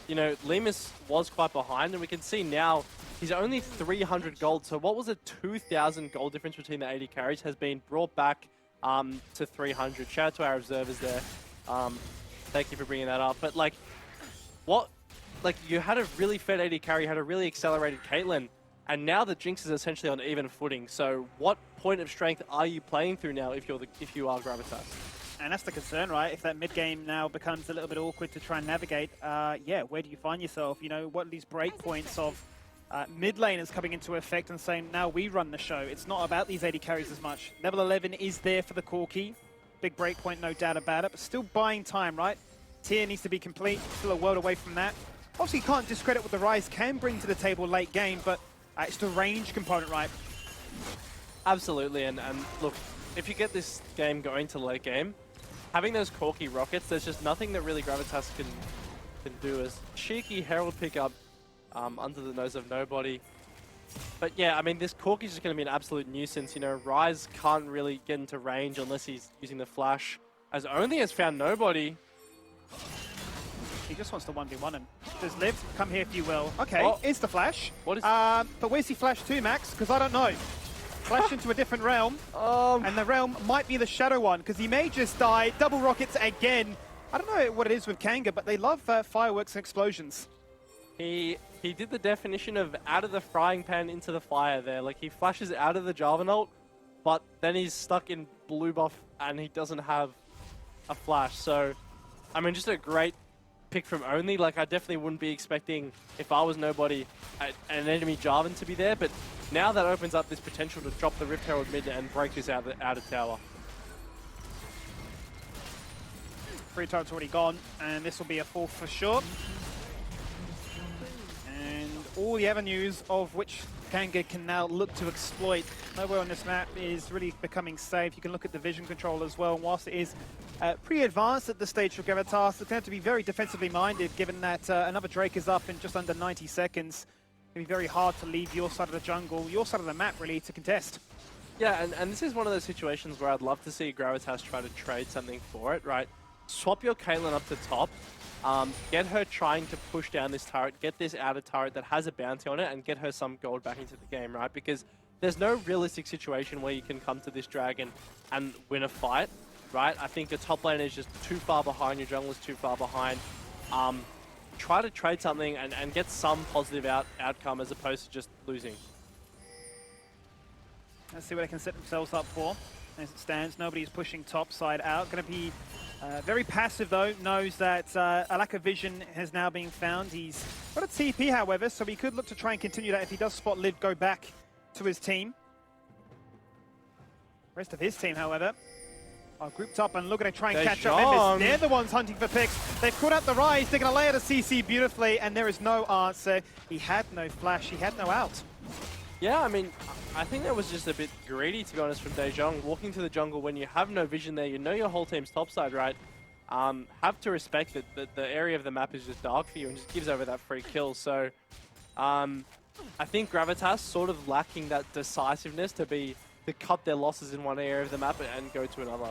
you know, Lemus was quite behind, and we can see now he's only 300 gold. So what was a 2,000 gold difference between the 80 carries has been brought back to 300. Shout out to our observers there. Thank you for bringing that up. But like, you had a really fed 80 carry, you had a really accelerated Caitlyn, and now the Jinx is essentially on even footing. So what point of strength are you playing through now if you are Gravitas? And that's the concern, right? If that mid game now becomes a little bit awkward to try and navigate, yeah, where do you find yourself? You know, what are these breakpoints of mid laners coming into effect and saying, now we run the show. It's not about these 80 carries as much. Level 11 is there for the Corki. Big breakpoint, no doubt about it, but still buying time, right? Tier needs to be complete, still a world away from that. Obviously, you can't discredit what the Rise can bring to the table late game, but it's the range component, right? Absolutely, and look, if you get this game going to late game, having those Corki rockets, there's just nothing that really Gravitas can do. As cheeky Herald pickup under the nose of nobody. But yeah, I mean, this Corki's just going to be an absolute nuisance. You know, Rise can't really get into range unless he's using the flash, as Only has found nobody. He just wants to 1v1 him. Does Liv come here if you will? Okay, Oh. it's the flash. What is? But where's he flash to, Max? Because I don't know. Flash into a different realm, and the realm might be the Shadow one, because he may just die. Double rockets again. I don't know what it is with Kanga, but they love fireworks and explosions. He did the definition of out of the frying pan into the fire there. Like, he flashes out of the Jarvan ult, but then he's stuck in blue buff and he doesn't have a flash. So, I mean, just a great pick from Only. Like, I definitely wouldn't be expecting, if I was nobody, an enemy Jarvan to be there. But now that opens up this potential to drop the Rift Herald mid and break this out of tower. Free time's already gone, and this will be a fourth for sure. And all the avenues of which Kanga can now look to exploit. Nowhere on this map is really becoming safe. You can look at the vision control as well. And whilst it is pretty advanced at this stage for Gravitas, it's going to have to be very defensively minded, given that another Drake is up in just under 90 seconds. It'll be very hard to leave your side of the jungle, your side of the map, really, to contest. Yeah, and this is one of those situations where I'd love to see Gravitas try to trade something for it, right? Swap your Caitlyn up to top, get her trying to push down this turret, get this outer turret that has a bounty on it, and get her some gold back into the game, right? Because there's no realistic situation where you can come to this dragon and win a fight, right? I think the top lane is just too far behind, your jungle is too far behind. Try to trade something and get some positive outcome as opposed to just losing. Let's see what they can set themselves up for. As it stands, nobody's pushing top side out. Going to be very passive though, knows that a lack of vision has now been found. He's got a TP however, so he could look to try and continue that if he does spot Liv go back to his team. Rest of his team, however, are grouped up and looking to try and catch up members. They're the ones hunting for picks. They've caught out the Rise, they're going to lay out a CC beautifully, and there is no answer. He had no flash, he had no out. Yeah, I mean, I think that was just a bit greedy, to be honest, from Daejong. Walking to the jungle when you have no vision there, you know your whole team's topside, right? Have to respect that the area of the map is just dark for you and just gives over that free kill. So, I think Gravitas sort of lacking that decisiveness to cut their losses in one area of the map and go to another.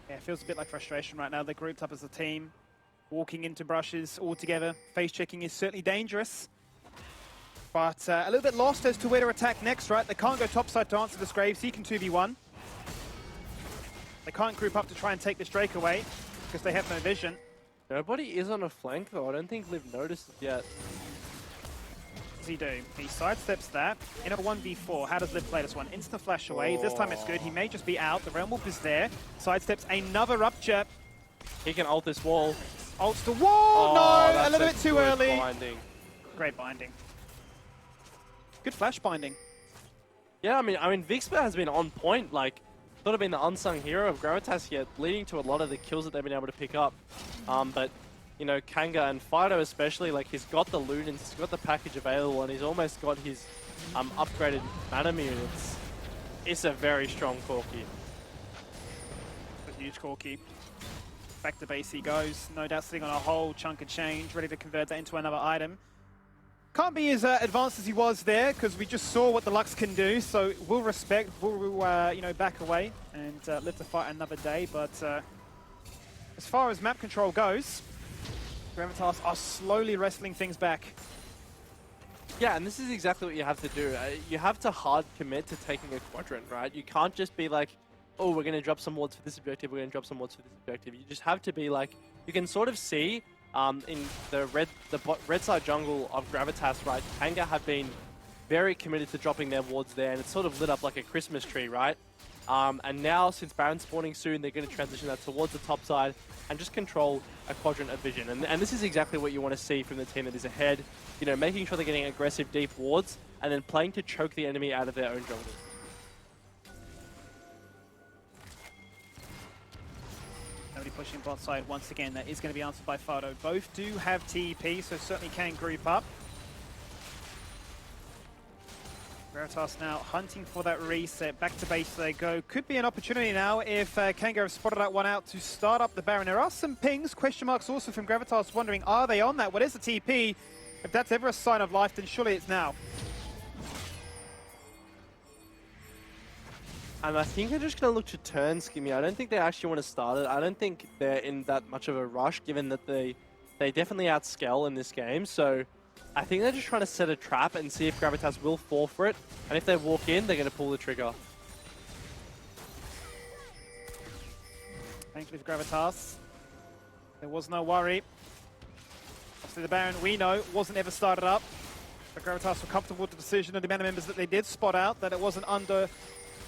Yeah, it feels a bit like frustration right now. They're grouped up as a team, walking into brushes all together. Face checking is certainly dangerous, but a little bit lost as to where to attack next, right? They can't go topside to answer this Graves. He can 2v1. They can't group up to try and take this Drake away because they have no vision. Nobody is on a flank though. I don't think Liv noticed it yet. What does he do? He sidesteps that in a 1v4. How does Liv play this one? Instant flash away. This time it's good. He may just be out. The Realm Wolf is there. Sidesteps another rupture. He can ult this wall. Ults the wall! Oh, no! A little bit too early. Binding. Great binding. Good flash binding. Yeah, I mean, Vixpa has been on point. Like, sort of been the unsung hero of Gravitas here, leading to a lot of the kills that they've been able to pick up. But you know, Kanga and Fido especially, like, he's got the loot and he's got the package available, and he's almost got his upgraded mana mune. It's a very strong Corki. A huge Corki. Back to base he goes. No doubt sitting on a whole chunk of change, ready to convert that into another item. Can't be as advanced as he was there, because we just saw what the Lux can do, so we'll respect, we'll you know, back away and live to fight another day, but as far as map control goes, Gravitas are slowly wrestling things back. Yeah, and this is exactly what you have to do. You have to hard commit to taking a quadrant, right? You can't just be like, oh, we're going to drop some wards for this objective, we're going to drop some wards for this objective. You just have to be like, you can sort of see in the red side jungle of Gravitas, right? Kanga have been very committed to dropping their wards there, and it's sort of lit up like a Christmas tree, right? And now, since Baron's spawning soon, they're going to transition that towards the top side and just control a quadrant of vision. And this is exactly what you want to see from the team that is ahead. You know, making sure they're getting aggressive deep wards and then playing to choke the enemy out of their own jungle. Nobody pushing bot side once again. That is going to be answered by Fido. Both do have TP, so certainly can group up. Gravitas now hunting for that reset. Back to base they go. Could be an opportunity now if Kanga have spotted that one out to start up the Baron. There are some pings, question marks also from Gravitas wondering, are they on that? What is the TP? If that's ever a sign of life, then surely it's now. And I think they're just going to look to turn Skimmy. I don't think they actually want to start it. I don't think they're in that much of a rush, given that they definitely outscale in this game. So I think they're just trying to set a trap and see if Gravitas will fall for it. And if they walk in, they're going to pull the trigger. Thankfully for Gravitas, there was no worry. Obviously the Baron, we know, wasn't ever started up. But Gravitas were comfortable with the decision of the amount of members that they did spot out, that it wasn't under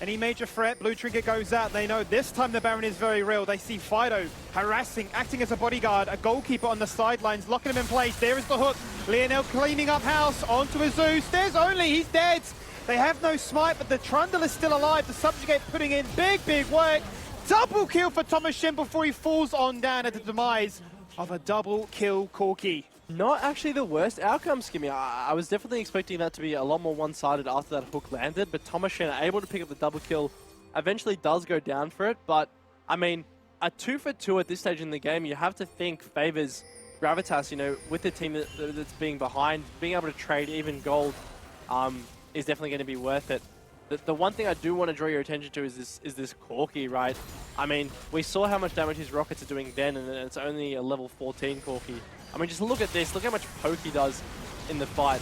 any major threat. Blue Trinket goes out. They know this time the Baron is very real. They see Fido harassing, acting as a bodyguard, a goalkeeper on the sidelines, locking him in place. There is the hook. Lionel cleaning up house onto a Zeus. There's only, he's dead. They have no smite, but the Trundle is still alive. The Subjugate putting in big work. Double kill for Thomas Shen before he falls on down at the demise of a double kill Corki. Not actually the worst outcome, Skimmy. I was definitely expecting that to be a lot more one-sided after that hook landed, but Thomas Shen able to pick up the double kill, eventually does go down for it, but I mean, a 2 for 2 at this stage in the game, you have to think favors Gravitas, you know, with the team that's being behind, being able to trade even gold is definitely going to be worth it. The one thing I do want to draw your attention to is this Corki, right? I mean, we saw how much damage his rockets are doing then, and it's only a level 14 Corki. I mean, just look at this. Look how much poke he does in the fight.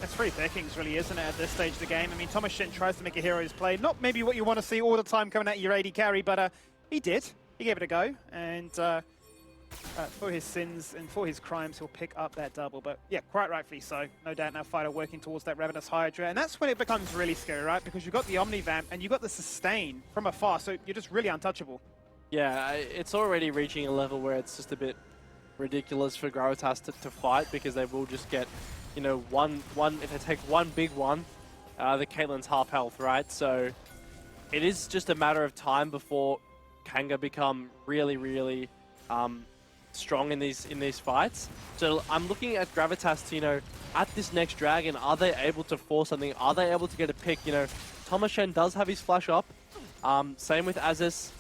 That's free pickings, really, isn't it, at this stage of the game? I mean, Thomas Shen tries to make a hero's play. Not maybe what you want to see all the time coming at your AD carry, but he did. He gave it a go, and for his sins and for his crimes, he'll pick up that double. But yeah, quite rightfully so. No doubt now Fido working towards that Ravenous Hydra, and that's when it becomes really scary, right? Because you've got the Omnivamp and you've got the sustain from afar, so you're just really untouchable. Yeah, it's already reaching a level where it's just a bit ridiculous for Gravitas to fight, because they will just get, you know, one if they take one big one, the Caitlyn's half health, right? So it is just a matter of time before Kanga become really strong in these fights. So I'm looking at Gravitas to, you know, at this next dragon, are they able to force something? Are they able to get a pick? You know, Thomas Shen does have his flash up. Same with Aziz.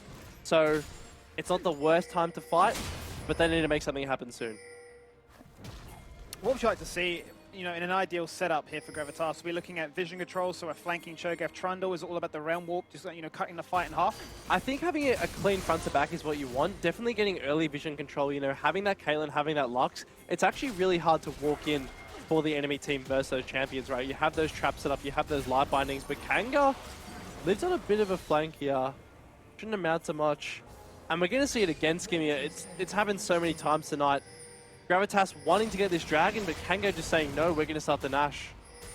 So it's not the worst time to fight, but they need to make something happen soon. What would you like to see, you know, in an ideal setup here for Gravitas? We're looking at vision control, so a flanking Cho'Gath Trundle is all about the realm warp, just, you know, cutting the fight in half. I think having a clean front to back is what you want. Definitely getting early vision control, you know, having that Caitlyn, having that Lux. It's actually really hard to walk in for the enemy team versus those champions, right? You have those traps set up, you have those light bindings, but Kanga lives on a bit of a flank here. Shouldn't amount to much. And we're going to see it again, Skimmy. It's happened so many times tonight. Gravitas wanting to get this dragon, but Kanga just saying, no, we're going to start the Nash.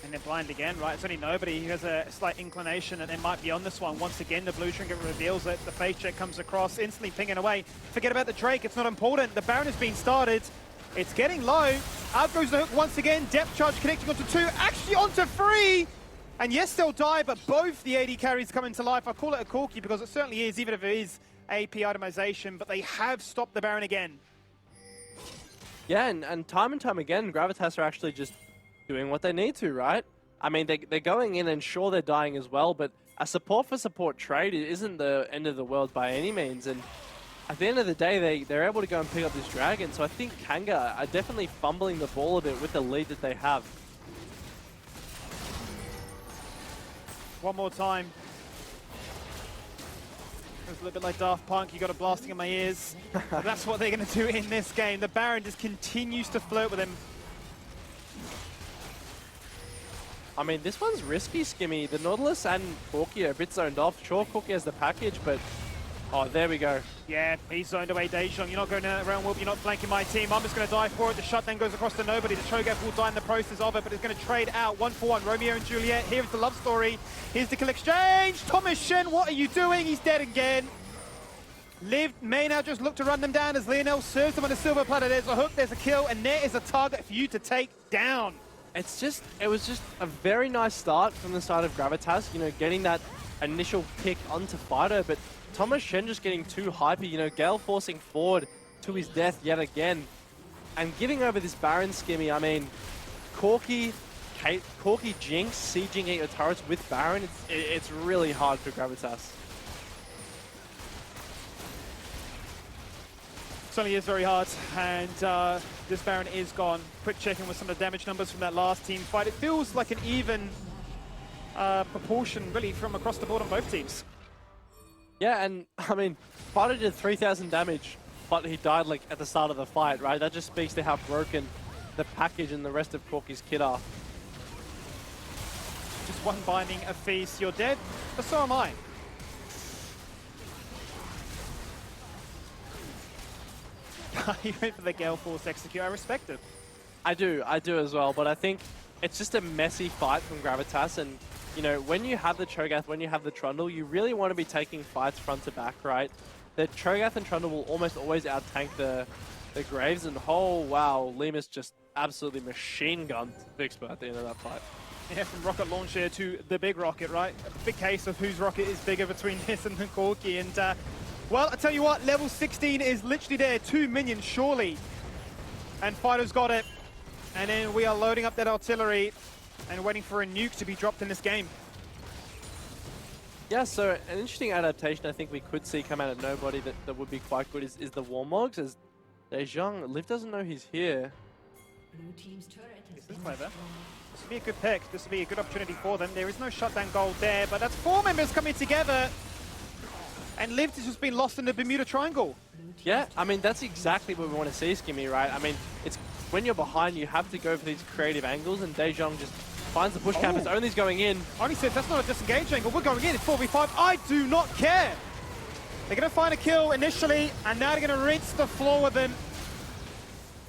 And they're blind again, right? It's only nobody who has a slight inclination that they might be on this one. Once again, the blue trinket reveals it. The face check comes across, instantly pinging away. Forget about the Drake, it's not important. The Baron has been started. It's getting low. Out goes the hook once again. Depth charge connecting onto 2, actually onto 3. And yes, they'll die, but both the AD carries come into life. I call it a Corki because it certainly is, even if it is AP itemization, but they have stopped the Baron again. Yeah, and time again, Gravitas are actually just doing what they need to, right? I mean, they're going in, and sure, they're dying as well, but a support for support trade isn't the end of the world by any means, and at the end of the day, they're able to go and pick up this dragon, so I think Kanga are definitely fumbling the ball a bit with the lead that they have. One more time. It was a little bit like Daft Punk, you got a blasting in my ears. That's what they're going to do in this game. The Baron just continues to flirt with him. I mean, this one's risky, Skimmy. The Nautilus and Corki are a bit zoned off. Sure, Corki has the package, but... Oh, there we go. Yeah, he's zoned away Daejong. You're not going around Whoop, you're not flanking my team. I'm just going to die for it. The shutdown goes across to nobody. The Cho'Gath will die in the process of it, but it's going to trade out 1-for-1. Romeo and Juliet, here's the love story. Here's the kill exchange. Thomas Shen, what are you doing? He's dead again. Liv may now just look to run them down as Lionel serves them on a silver platter. There's a hook, there's a kill, and there is a target for you to take down. It was just a very nice start from the side of Gravitas, you know, getting that initial pick onto Fido, but Thomas Shen just getting too hypey, you know, Gale forcing forward to his death yet again, and giving over this Baron, Skimmy. I mean, Corki Jinx sieging at your turrets with Baron, it's really hard for Gravitas. Certainly is very hard, and this Baron is gone. Quick checking with some of the damage numbers from that last team fight. It feels like an even proportion, really, from across the board on both teams. Yeah, and I mean, Fido did 3,000 damage, but he died like at the start of the fight, right? That just speaks to how broken the package and the rest of Corki's kit are. Just one binding, a feast, you're dead, but so am I. He went for the Gale Force execute. I respect it. I do as well, but I think it's just a messy fight from Gravitas, and you know, when you have the Cho'Gath, when you have the Trundle, you really want to be taking fights front to back, right? The Cho'Gath and Trundle will almost always out-tank the Graves, and oh wow, Lemus just absolutely machine-gunned Vixper at the end of that fight. Yeah, from rocket launcher to the big rocket, right? A big case of whose rocket is bigger between this and the Corki, and well, I tell you what, level 16 is literally there, 2 minions surely. And Fido's got it. And then we are loading up that artillery and waiting for a nuke to be dropped in this game. Yeah, so an interesting adaptation I think we could see come out of Nobody that would be quite good is the Warmogs, as Daejong, Liv doesn't know he's here. This is clever. This would be a good pick. This would be a good opportunity for them. There is no shutdown gold there, but that's 4 members coming together. And Liv has just been lost in the Bermuda Triangle. Yeah, I mean, that's exactly what we want to see, Skimmy, right? I mean, it's when you're behind, you have to go for these creative angles, and Daejong just finds the push campers. Only's going in. Only says that's not a disengage angle. We're going in. It's 4v5. I do not care. They're going to find a kill initially, and now they're going to rinse the floor with them.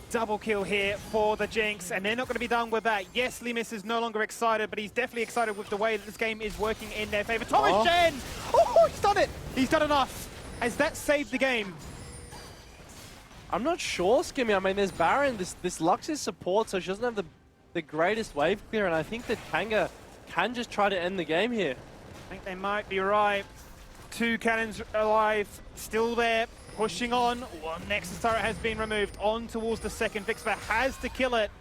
Double kill here for the Jinx, and they're not going to be done with that. Yes, Lemus is no longer excited, but he's definitely excited with the way that this game is working in their favor. Thomas Shen! Oh, he's done it! He's done enough. Has that saved the game? I'm not sure, Skimmy. I mean, there's Baron. This Lux is support, so she doesn't have the greatest wave clear, and I think that Kanga can just try to end the game here. I think they might be right. 2 cannons alive, still there. Pushing on, one Nexus turret has been removed, on towards the second. Vixper has to kill it,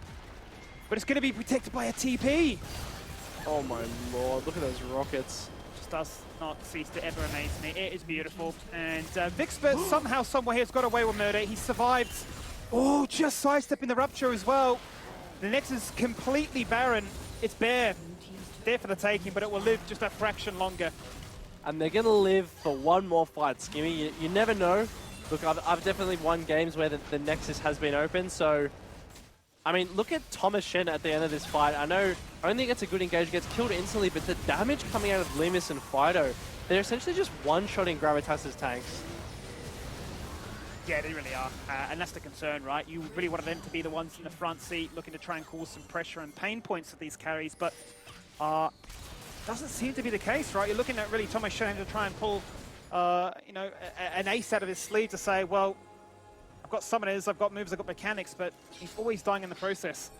but it's going to be protected by a TP. Oh my lord, look at those rockets. Just does not cease to ever amaze me. It is beautiful. And Vixper somehow, somewhere has got away with murder. He survived. Oh, just sidestepping the Rupture as well. The Nexus is completely barren. It's bare. There for the taking, but it will live just a fraction longer. And they're going to live for one more fight, Skimmy. You never know. Look, I've definitely won games where the Nexus has been open, so... I mean, look at Thomas Shen at the end of this fight. I know only gets a good engage, gets killed instantly, but the damage coming out of Lemus and Fido, they're essentially just one-shotting Gravitas' tanks. Yeah, they really are. And that's the concern, right? You really wanted them to be the ones in the front seat, looking to try and cause some pressure and pain points at these carries, but... doesn't seem to be the case, right? You're looking at really Thomas Shen to try and pull, you know, an ace out of his sleeve to say, well, I've got summoners, I've got moves, I've got mechanics, but he's always dying in the process.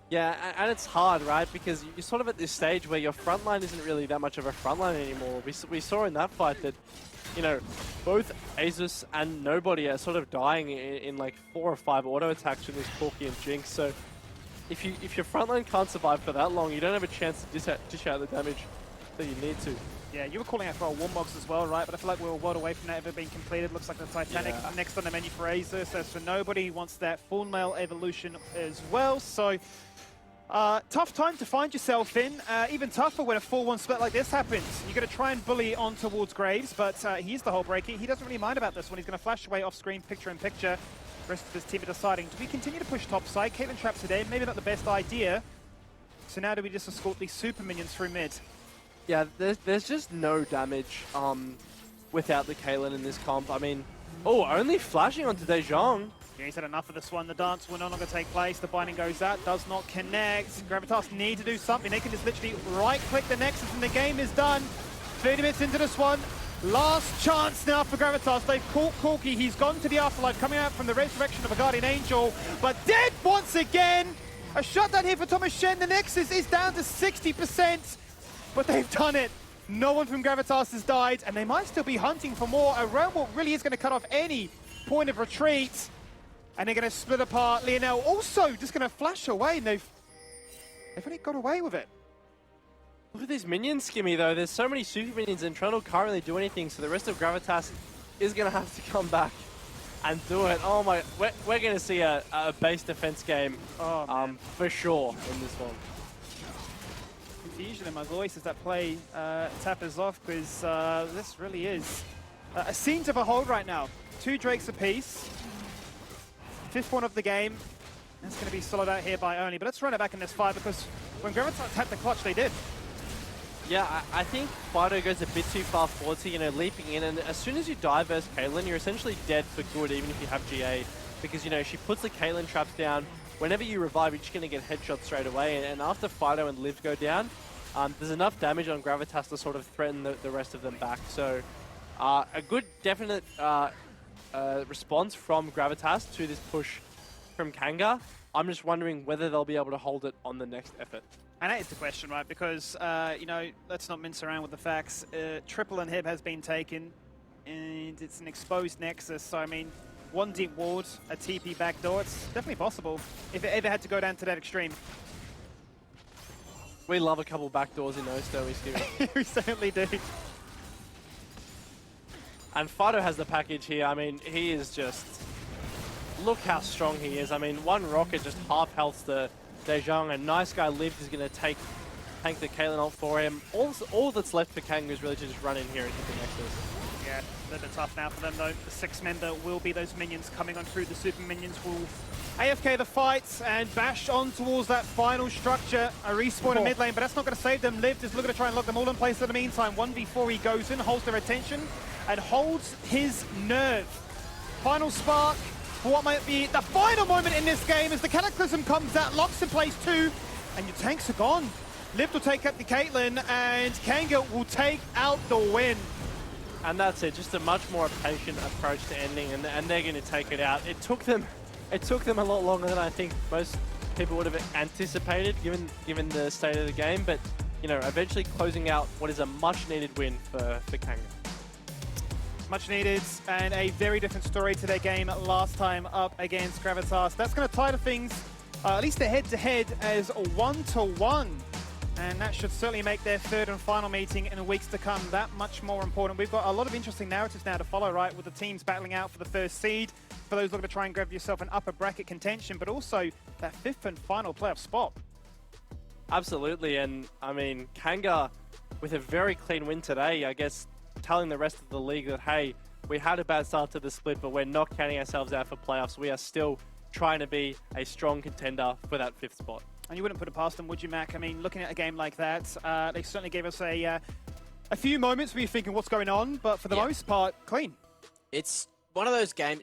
Yeah, and it's hard, right? Because you're sort of at this stage where your frontline isn't really that much of a frontline anymore. We saw in that fight that, you know, both Asus and Nobody are sort of dying in like 4 or 5 auto attacks from this Corki and Jinx, so... If your frontline can't survive for that long, you don't have a chance to dish out the damage that you need to. Yeah, you were calling out for a Warmogs as well, right? But I feel like we're a world away from that ever being completed. Looks like the Titanic next on the menu for Asus. As for Nobody, wants that full male evolution as well. So Tough time to find yourself in. Even tougher when a 4-1 split like this happens. You're going to try and bully on towards Graves, but he's the hole breaker. He doesn't really mind about this one. He's going to flash away off screen, picture-in-picture. The rest of his team are deciding, do we continue to push top side? Caitlyn traps today, maybe not the best idea. So now do we just escort these super minions through mid? Yeah, there's just no damage without the Caitlyn in this comp. I mean, only flashing onto Dejong. Yeah, he's had enough of this one. The dance will no longer take place. The binding goes out, does not connect. Gravitas need to do something. They can just literally right-click the Nexus and the game is done. 30 minutes into this one. Last chance now for Gravitas. They've caught Corki. He's gone to the afterlife, coming out from the resurrection of a Guardian Angel, but dead once again. A shutdown here for Thomas Shen. The Nexus is down to 60%, but they've done it. No one from Gravitas has died, and they might still be hunting for more around what really is going to cut off any point of retreat. And they're going to split apart. Lionel also just going to flash away, and they've only got away with it. Look at this minion skimmy, though. There's so many super minions, and Trundle can't really do anything, so the rest of Gravitas is going to have to come back and do it. Oh my, we're going to see a base defense game for sure in this one. Confusion in my voice as that play tapers off, because this really is a scene to behold right now. 2 Drakes apiece. 5th one of the game. That's going to be solid out here by only. But let's run it back in this fight, because when Gravitas had the clutch, they did. Yeah, I think Fido goes a bit too far forward, so, leaping in. And as soon as you die versus Caitlyn, you're essentially dead for good, even if you have GA. Because, she puts the Caitlyn traps down. Whenever you revive, you're just going to get headshots straight away. And after Fido and Liv go down, there's enough damage on Gravitas to sort of threaten the rest of them back. So a good, definite response from Gravitas to this push from Kanga. I'm just wondering whether they'll be able to hold it on the next effort. And that is the question, right? Because, let's not mince around with the facts. Triple inhib has been taken, and it's an exposed Nexus. So, I mean, 1 deep ward, a TP backdoor, it's definitely possible if it ever had to go down to that extreme. We love a couple backdoors in those, don't we, Stewie? We certainly do. And Fido has the package here. I mean, he is just... Look how strong he is. I mean, 1 rocket just half healths the Dejong, and Nice Guy Liv is going to tank the Caitlyn ult for him. All that's left for Kanga is really to just run in here and hit the Nexus. Yeah, a little bit tough now for them though. The 6-member will be those minions coming on through. The super minions will AFK the fight and bash on towards that final structure. A respawn in mid lane, but that's not going to save them. Liv is looking to try and lock them all in place in the meantime. 1v4 he goes in, holds their attention, and holds his nerve. Final spark for what might be the final moment in this game as the Cataclysm comes out, locks in place 2, and your tanks are gone. Liv will take out the Caitlyn, and Kanga will take out the win. And that's it, just a much more patient approach to ending, and they're going to take it out. It took them a lot longer than I think most people would have anticipated, given the state of the game, but eventually closing out what is a much needed win for Kanga. Much needed, and a very different story to their game last time up against Gravitas. That's going to tie to things, at least the head-to-head, as 1-1. And that should certainly make their 3rd and final meeting in the weeks to come that much more important. We've got a lot of interesting narratives now to follow, right, with the teams battling out for the 1st seed, for those looking to try and grab yourself an upper bracket contention, but also that 5th and final playoff spot. Absolutely, and I mean, Kanga with a very clean win today, I guess, telling the rest of the league that, hey, we had a bad start to the split, but we're not counting ourselves out for playoffs. We are still trying to be a strong contender for that 5th spot. And you wouldn't put it past them, would you, Mac? I mean, looking at a game like that, they certainly gave us a few moments where you're thinking, what's going on? But for the most part, clean. It's one of those games,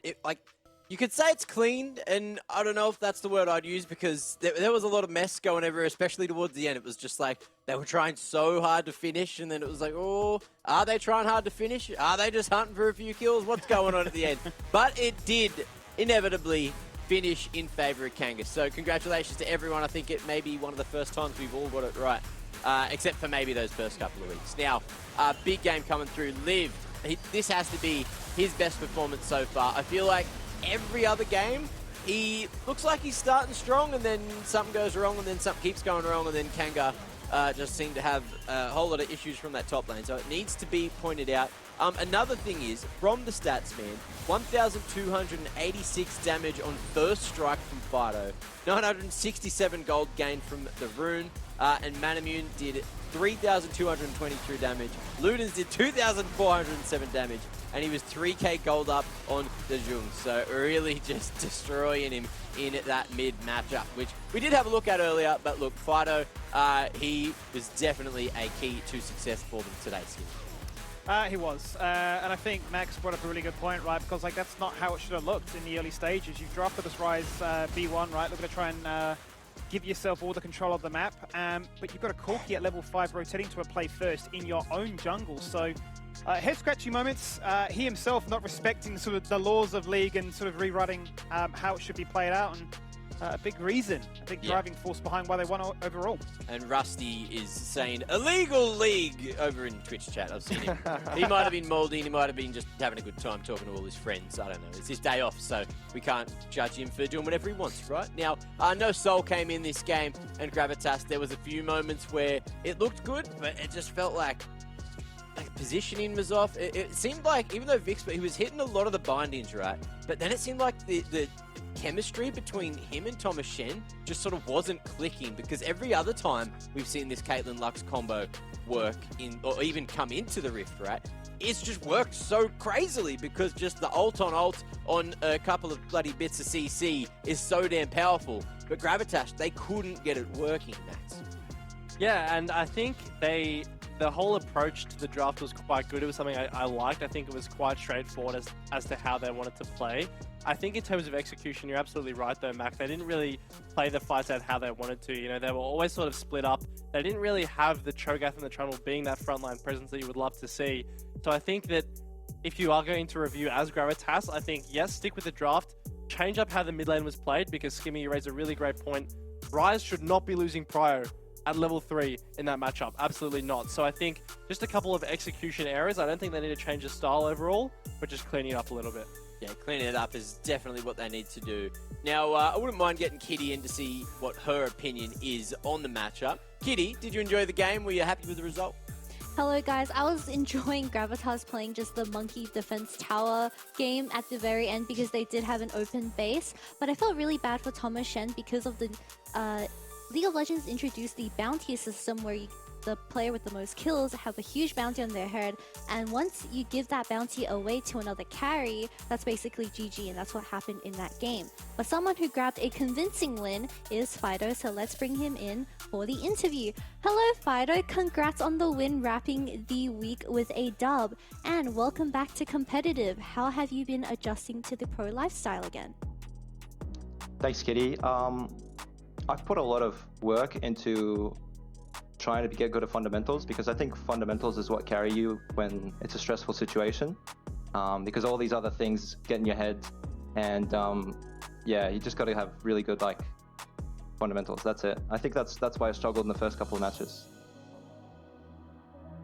you could say it's clean, and I don't know if that's the word I'd use, because there was a lot of mess going everywhere, especially towards the end. It was just like they were trying so hard to finish, and then it was like, oh, are they trying hard to finish? Are they just hunting for a few kills? What's going on at the end? But it did inevitably finish in favor of Kanga. So congratulations to everyone. I think it may be one of the first times we've all got it right, except for maybe those first couple of weeks. Now, big game coming through. Liv, this has to be his best performance so far. I feel like every other game, he looks like he's starting strong, and then something goes wrong, and then something keeps going wrong, and then Kanga just seemed to have a whole lot of issues from that top lane. So it needs to be pointed out. Another thing is, from the stats, man, 1,286 damage on first strike from Fido, 967 gold gained from the Rune, and Manamune did 3,223 damage. Ludens did 2,407 damage, and he was 3k gold up on the Jung. So really just destroying him in that mid matchup, which we did have a look at earlier. But look, Fido, he was definitely a key to success for them today, Skinny. He was, and I think Max brought up a really good point, right? Because like that's not how it should have looked in the early stages. You've drafted this Rise B1, right? Looking to try and give yourself all the control of the map, but you've got a Corki at level 5 rotating to a play first in your own jungle. So head-scratching moments. He himself not respecting sort of the laws of League and sort of rewriting how it should be played out. And a big reason, a big driving force behind why they won overall. And Rusty is saying illegal League over in Twitch chat. I've seen him. He might have been molding, he might have been just having a good time talking to all his friends. I don't know. It's his day off, so we can't judge him for doing whatever he wants, right? Now, no Soul came in this game, and Gravitas, there was a few moments where it looked good, but it just felt like positioning was off. It seemed like, even though Vix, he was hitting a lot of the bindings, right? But then it seemed like the chemistry between him and Thomas Shen just sort of wasn't clicking, because every other time we've seen this Caitlyn Lux combo work in, or even come into the Rift, right? It's just worked so crazily, because just the ult on a couple of bloody bits of CC is so damn powerful. But Gravitas, they couldn't get it working, Max. Yeah, and I think the whole approach to the draft was quite good. It was something I liked. I think it was quite straightforward as to how they wanted to play. I think in terms of execution, you're absolutely right though, Mac. They didn't really play the fights out how they wanted to. You know, they were always sort of split up. They didn't really have the Cho'Gath and the Trundle being that frontline presence that you would love to see. So I think that if you are going to review as Gravitas, I think, yes, stick with the draft. Change up how the mid lane was played, because Skimmy, you raised a really great point. Rise should not be losing Prio at level 3 in that matchup. Absolutely not. So I think just a couple of execution errors. I don't think they need to change the style overall, but just cleaning it up a little bit. Yeah, cleaning it up is definitely what they need to do. Now, I wouldn't mind getting Kitty in to see what her opinion is on the matchup. Kitty, did you enjoy the game? Were you happy with the result? Hello guys, I was enjoying Gravitas playing just the monkey defense tower game at the very end, because they did have an open base, but I felt really bad for Thomas Shen because of the League of Legends introduced the bounty system where the player with the most kills have a huge bounty on their head, and once you give that bounty away to another carry, that's basically GG, and that's what happened in that game. But someone who grabbed a convincing win is Fido, so let's bring him in for the interview. Hello Fido, congrats on the win, wrapping the week with a dub, and welcome back to competitive. How have you been adjusting to the pro lifestyle again? Thanks, Kitty. I've put a lot of work into trying to get good at fundamentals, because I think fundamentals is what carry you when it's a stressful situation, because all these other things get in your head, and yeah, you just got to have really good fundamentals. That's it. I think that's why I struggled in the first couple of matches.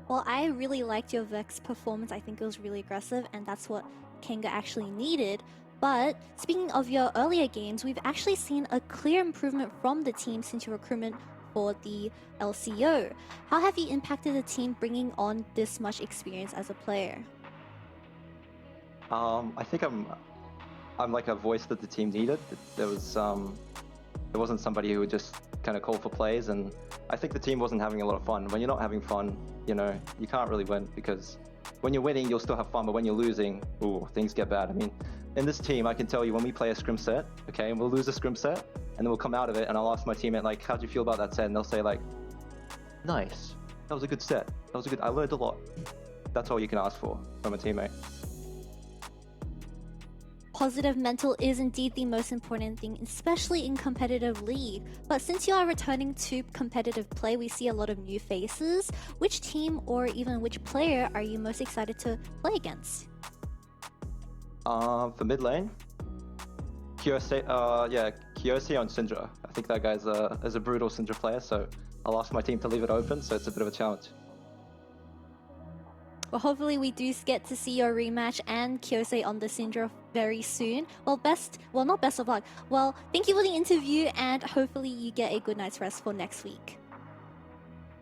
Well, I really liked your Vex performance. I think it was really aggressive, and that's what Kanga actually needed. But speaking of your earlier games, we've actually seen a clear improvement from the team since your recruitment for the LCO. How have you impacted the team bringing on this much experience as a player? I think I'm like a voice that the team needed. There wasn't somebody who would just kind of call for plays, and I think the team wasn't having a lot of fun. When you're not having fun, you know, you can't really win, because when you're winning, you'll still have fun, but when you're losing, ooh, things get bad. I mean, in this team, I can tell you when we play a scrim set, okay, and we'll lose a scrim set, and then we'll come out of it, and I'll ask my teammate, like, how'd you feel about that set? And they'll say, like, nice, that was a good set. That was a good, I learned a lot. That's all you can ask for from a teammate. Positive mental is indeed the most important thing, especially in competitive league. But since you are returning to competitive play, we see a lot of new faces. Which team or even which player are you most excited to play against? For mid lane, Kiyose on Syndra. I think that guy's a brutal Syndra player, so I'll ask my team to leave it open, so it's a bit of a challenge. Well, hopefully we do get to see your rematch and Kiyose on the Syndra very soon. Well, not best of luck. Well, thank you for the interview, and hopefully you get a good night's rest for next week.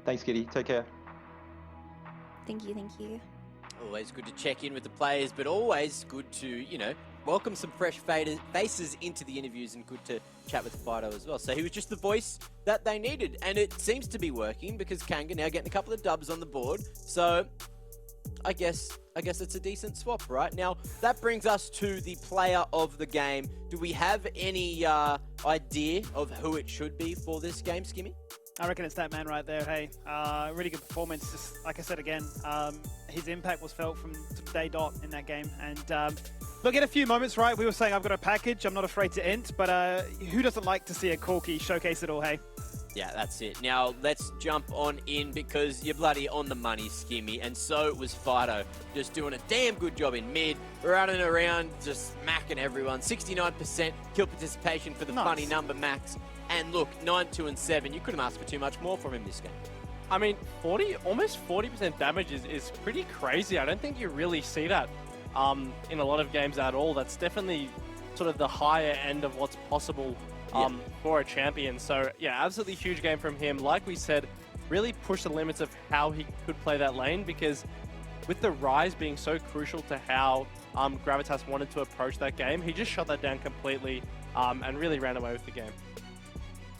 Thanks, Kitty. Take care. Thank you, thank you. Always good to check in with the players, but always good to, you know, welcome some fresh faces into the interviews and good to chat with Fido as well. So he was just the voice that they needed, and it seems to be working because Kanga now getting a couple of dubs on the board. So I guess it's a decent swap, right? Now, that brings us to the player of the game. Do we have any idea of who it should be for this game, Skimmy? I reckon it's that man right there. Hey, really good performance. Just like I said again, his impact was felt from day dot in that game. And look, at a few moments, right? We were saying I've got a package. I'm not afraid to int, but who doesn't like to see a Corky showcase it all? Hey. Yeah, that's it. Now, let's jump on in because you're bloody on the money, Skimmy, and so was Fido. Just doing a damn good job in mid, running around, just smacking everyone. 69% kill participation for the funny number, Max. And look, 9-2-7. You couldn't ask for too much more from him this game. I mean, almost 40% damage is pretty crazy. I don't think you really see that in a lot of games at all. That's definitely sort of the higher end of what's possible for a champion. So yeah, absolutely huge game from him. Like we said, really pushed the limits of how he could play that lane, because with the Rise being so crucial to how Gravitas wanted to approach that game, he just shut that down completely and really ran away with the game.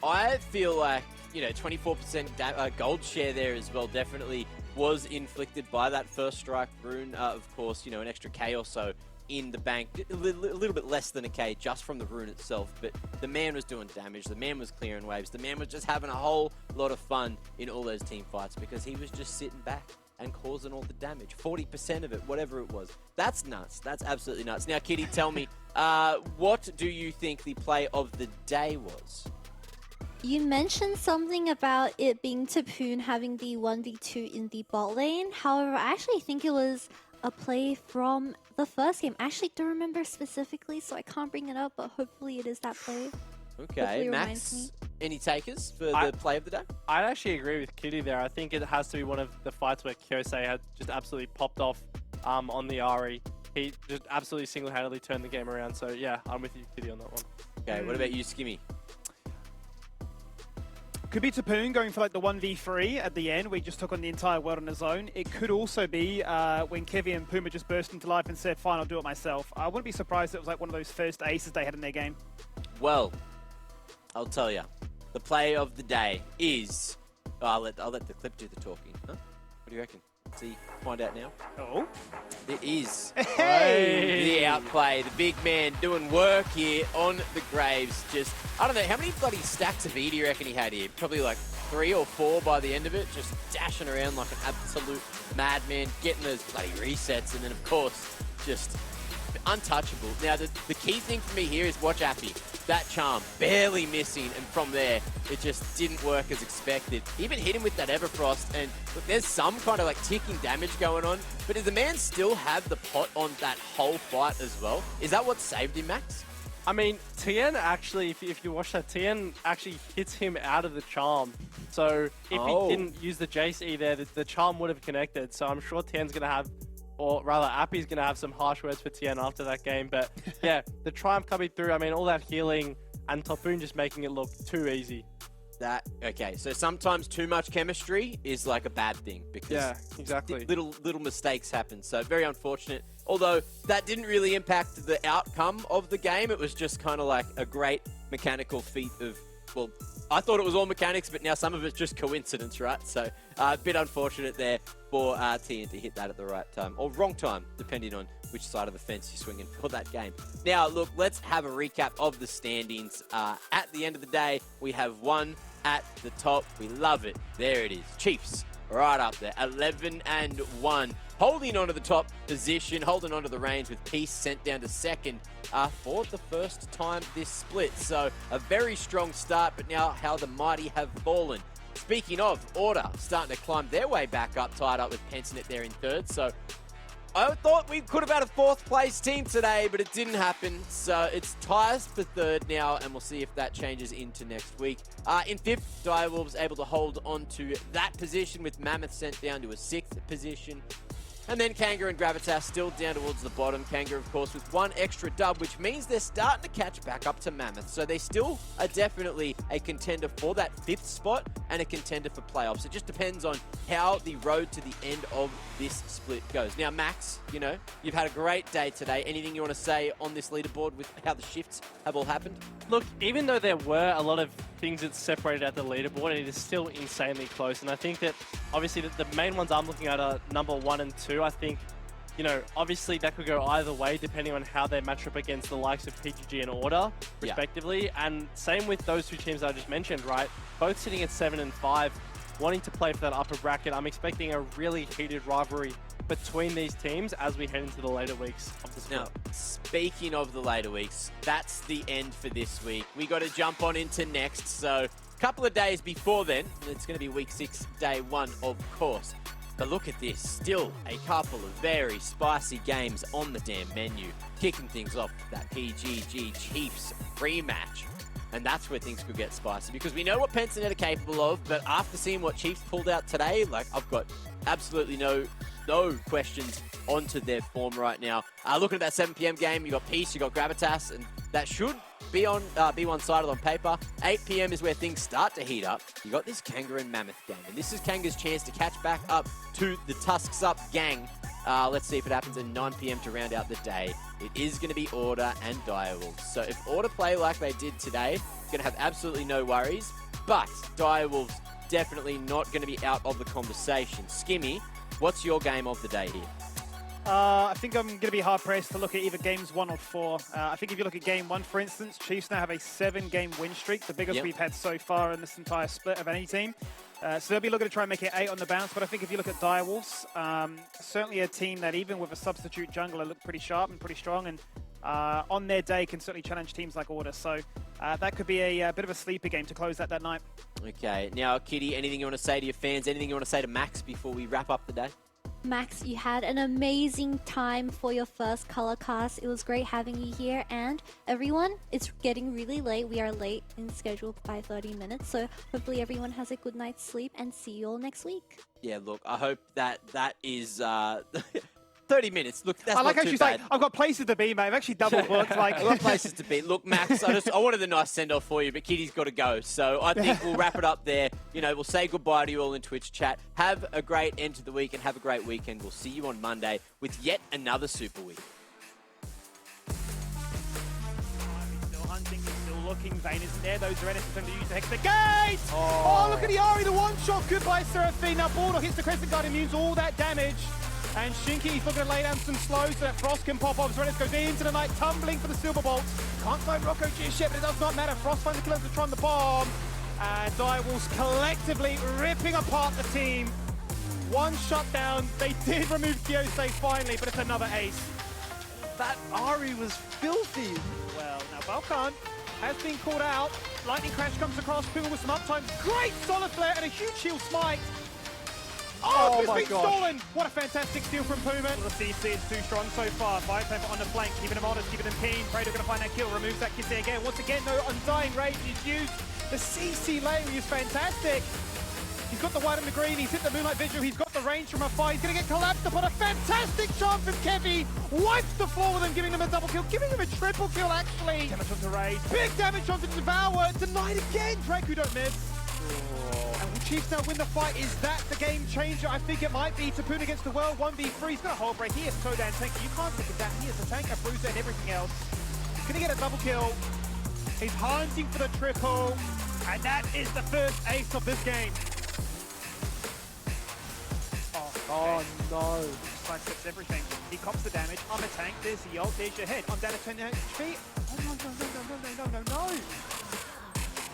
I feel like, you know, 24% gold share there as well definitely was inflicted by that first strike rune. Of course, you know, an extra K or so in the bank, a little bit less than a K just from the rune itself, but the man was doing damage, the man was clearing waves, the man was just having a whole lot of fun in all those team fights because he was just sitting back and causing all the damage. 40% of it, whatever it was. That's nuts. That's absolutely nuts. Now, Kitty, tell me, what do you think the play of the day was? You mentioned something about it being Tapoon having the 1v2 in the bot lane. However, I actually think it was a play from the first game. I actually don't remember specifically, so I can't bring it up, but hopefully it is that play. Okay, Max, any takers for the play of the day? I'd actually agree with Kitty there. I think it has to be one of the fights where Kyosei had just absolutely popped off on the Ari. He just absolutely single-handedly turned the game around. So yeah, I'm with you, Kitty, on that one. Okay, what about you, Skimmy? Could be Tapoon going for like the 1v3 at the end. We just took on the entire world on his own. It could also be when Kevy and Puma just burst into life and said, fine, I'll do it myself. I wouldn't be surprised if it was like one of those first aces they had in their game. Well, I'll tell you. The play of the day is... I'll let the clip do the talking. Huh? What do you reckon? See, find out now. Oh. It is Hey! the outplay. The big man doing work here on the Graves. Just, I don't know, how many bloody stacks of E do you reckon he had here? Probably like 3 or 4 by the end of it. Just dashing around like an absolute madman, getting those bloody resets. And then, of course, just untouchable. Now, the key thing for me here is watch Appy. That charm barely missing, and from there, it just didn't work as expected. He even hit him with that Everfrost, and look, there's some kind of like ticking damage going on, but does the man still have the pot on that whole fight as well? Is that what saved him, Max? I mean, Tien actually, if you watch that, Tien actually hits him out of the charm. So if he didn't use the Jace E there, the charm would have connected. So I'm sure Tien's going to have, or rather Appy's going to have some harsh words for Tien after that game. But yeah, the Triumph coming through, I mean, all that healing and Tapoon just making it look too easy. Okay, so sometimes too much chemistry is like a bad thing because yeah, exactly. little mistakes happen. So very unfortunate. Although that didn't really impact the outcome of the game. It was just kind of like a great mechanical feat of, well, I thought it was all mechanics, but now some of it's just coincidence, right? So a bit unfortunate there for TN to hit that at the right time, or wrong time, depending on which side of the fence you're swinging for that game. Now, look, let's have a recap of the standings. At the end of the day, we have one at the top. We love it. There it is. Chiefs right up there, 11-1. Holding on to the top position, holding on to the reins with Peace sent down to second for the first time this split. So a very strong start, but now how the mighty have fallen. Speaking of, Order starting to climb their way back up, tied up with Pensinet there in third. So I thought we could have had a 4th place team today, but it didn't happen. So it's ties for 3rd now, and we'll see if that changes into next week. In 5th, Direwolves able to hold on to that position with Mammoth sent down to a 6th position. And then Kanga and Gravitas still down towards the bottom. Kanga, of course, with one extra dub, which means they're starting to catch back up to Mammoth. So they still are definitely a contender for that 5th spot and a contender for playoffs. It just depends on how the road to the end of this split goes. Now, Max, you know, you've had a great day today. Anything you want to say on this leaderboard with how the shifts have all happened? Look, even though there were a lot of things that separated at the leaderboard, it is still insanely close. And I think that obviously the main ones I'm looking at are number 1 and 2. I think, you know, obviously that could go either way depending on how they match up against the likes of PGG and Order, respectively. Yeah. And same with those 2 teams I just mentioned, right? Both sitting at 7 and 5, wanting to play for that upper bracket. I'm expecting a really heated rivalry between these teams as we head into the later weeks of the split. Now, speaking of the later weeks, that's the end for this week. We got to jump on into next. So a couple of days before then, it's going to be week 6, day 1, of course. But look at this, still a couple of very spicy games on the damn menu. Kicking things off with that PGG Chiefs rematch. And that's where things could get spicy because we know what Pensanet are capable of, but after seeing what Chiefs pulled out today, like I've got absolutely no questions onto their form right now. Looking at that 7 p.m. game, you got Peace, you got Gravitas, and that should be on be one-sided on paper. 8 p.m. is where things start to heat up. You got this Kanga and Mammoth game, and this is Kanga's chance to catch back up to the Tusks Up gang. Let's see if it happens at 9 p.m. to round out the day. It is going to be Order and Direwolves. So if Order play like they did today, going to have absolutely no worries. But Direwolves definitely not going to be out of the conversation. Skimmy, what's your game of the day here? I think I'm going to be hard-pressed to look at either games 1 or 4. I think if you look at game 1, for instance, Chiefs now have a 7-game win streak, the biggest we've had so far in this entire split of any team. So they'll be looking to try and make it 8 on the bounce, but I think if you look at Direwolves, certainly a team that even with a substitute jungler look pretty sharp and pretty strong, and on their day can certainly challenge teams like Order. So that could be a bit of a sleeper game to close that night. Okay, now Kitty, anything you want to say to your fans, anything you want to say to Max before we wrap up the day? Max, you had an amazing time for your first color cast. It was great having you here. And everyone, it's getting really late. We are late in schedule by 30 minutes. So hopefully everyone has a good night's sleep and see you all next week. Yeah, look, I hope that is 30 minutes. Look, that's I like not how too she's bad. like, I've got places to be, mate. I've actually double booked. Like, I've got places to be. Look, Max, I wanted a nice send-off for you, but Kitty's got to go. So I think we'll wrap it up there. You know, we'll say goodbye to you all in Twitch chat. Have a great end to the week and have a great weekend. We'll see you on Monday with yet another Super Week. He's still hunting, he's still looking. Vayne isn't there. Those are innocent to use the Hex the gate! Oh, look at the Ari, the one-shot. Goodbye, Seraphine. Now, Border hits the Crescent Guard, immunes all that damage. And Shinky's looking to lay down some slows so that Frost can pop off. Zorenis goes into the night, tumbling for the Silver Bolts. Can't find Rocco just yet, but it does not matter. Frost finds the killer to try on the bomb. And Direwolves collectively ripping apart the team. One shutdown. They did remove Kyosei finally, but it's another ace. That Ari was filthy. Well, now Balkan has been called out. Lightning Crash comes across, Puma with some uptime. Great Solid Flare and a huge shield smite. Oh, it's been stolen! What a fantastic steal from Puma. Well, the CC is too strong so far. Firetemper on the flank, keeping them honest, keeping them keen. Praetor going to find that kill, removes that kiss again. Once again, no Undying Rage is used. The CC layering is fantastic. He's got the white and the green, he's hit the Moonlight Vigil, he's got the range from afar, he's going to get collapsed upon. A fantastic shot from Kevy. Wipes the floor with him, giving them a double kill, giving him a triple kill actually. Damage onto Raid, big damage onto Devour, denied again. Draku don't miss. And will Chiefs now win the fight? Is that the game changer? I think it might be. Tapoon against the world, 1v3. He's got a whole break. He has Todan tanker. You can't think of that. He has a tank, a bruiser, and everything else. He's going to get a double kill. He's hunting for the triple. And that is the first ace of this game. Oh no. Sidesteps everything. He cops the damage. I'm a tank. There's the ult. There's your head. I'm down to 10 HP. Oh no.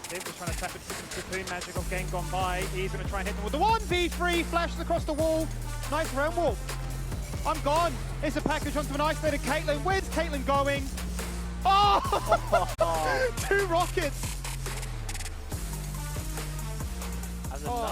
They're just trying to tap it to some Tapoon magic of game gone by. He's going to try and hit them with the 1v3. Flashes across the wall. Nice realm wall. I'm gone. It's a package onto an isolated Caitlyn. Where's Caitlyn going? Oh! 2 rockets.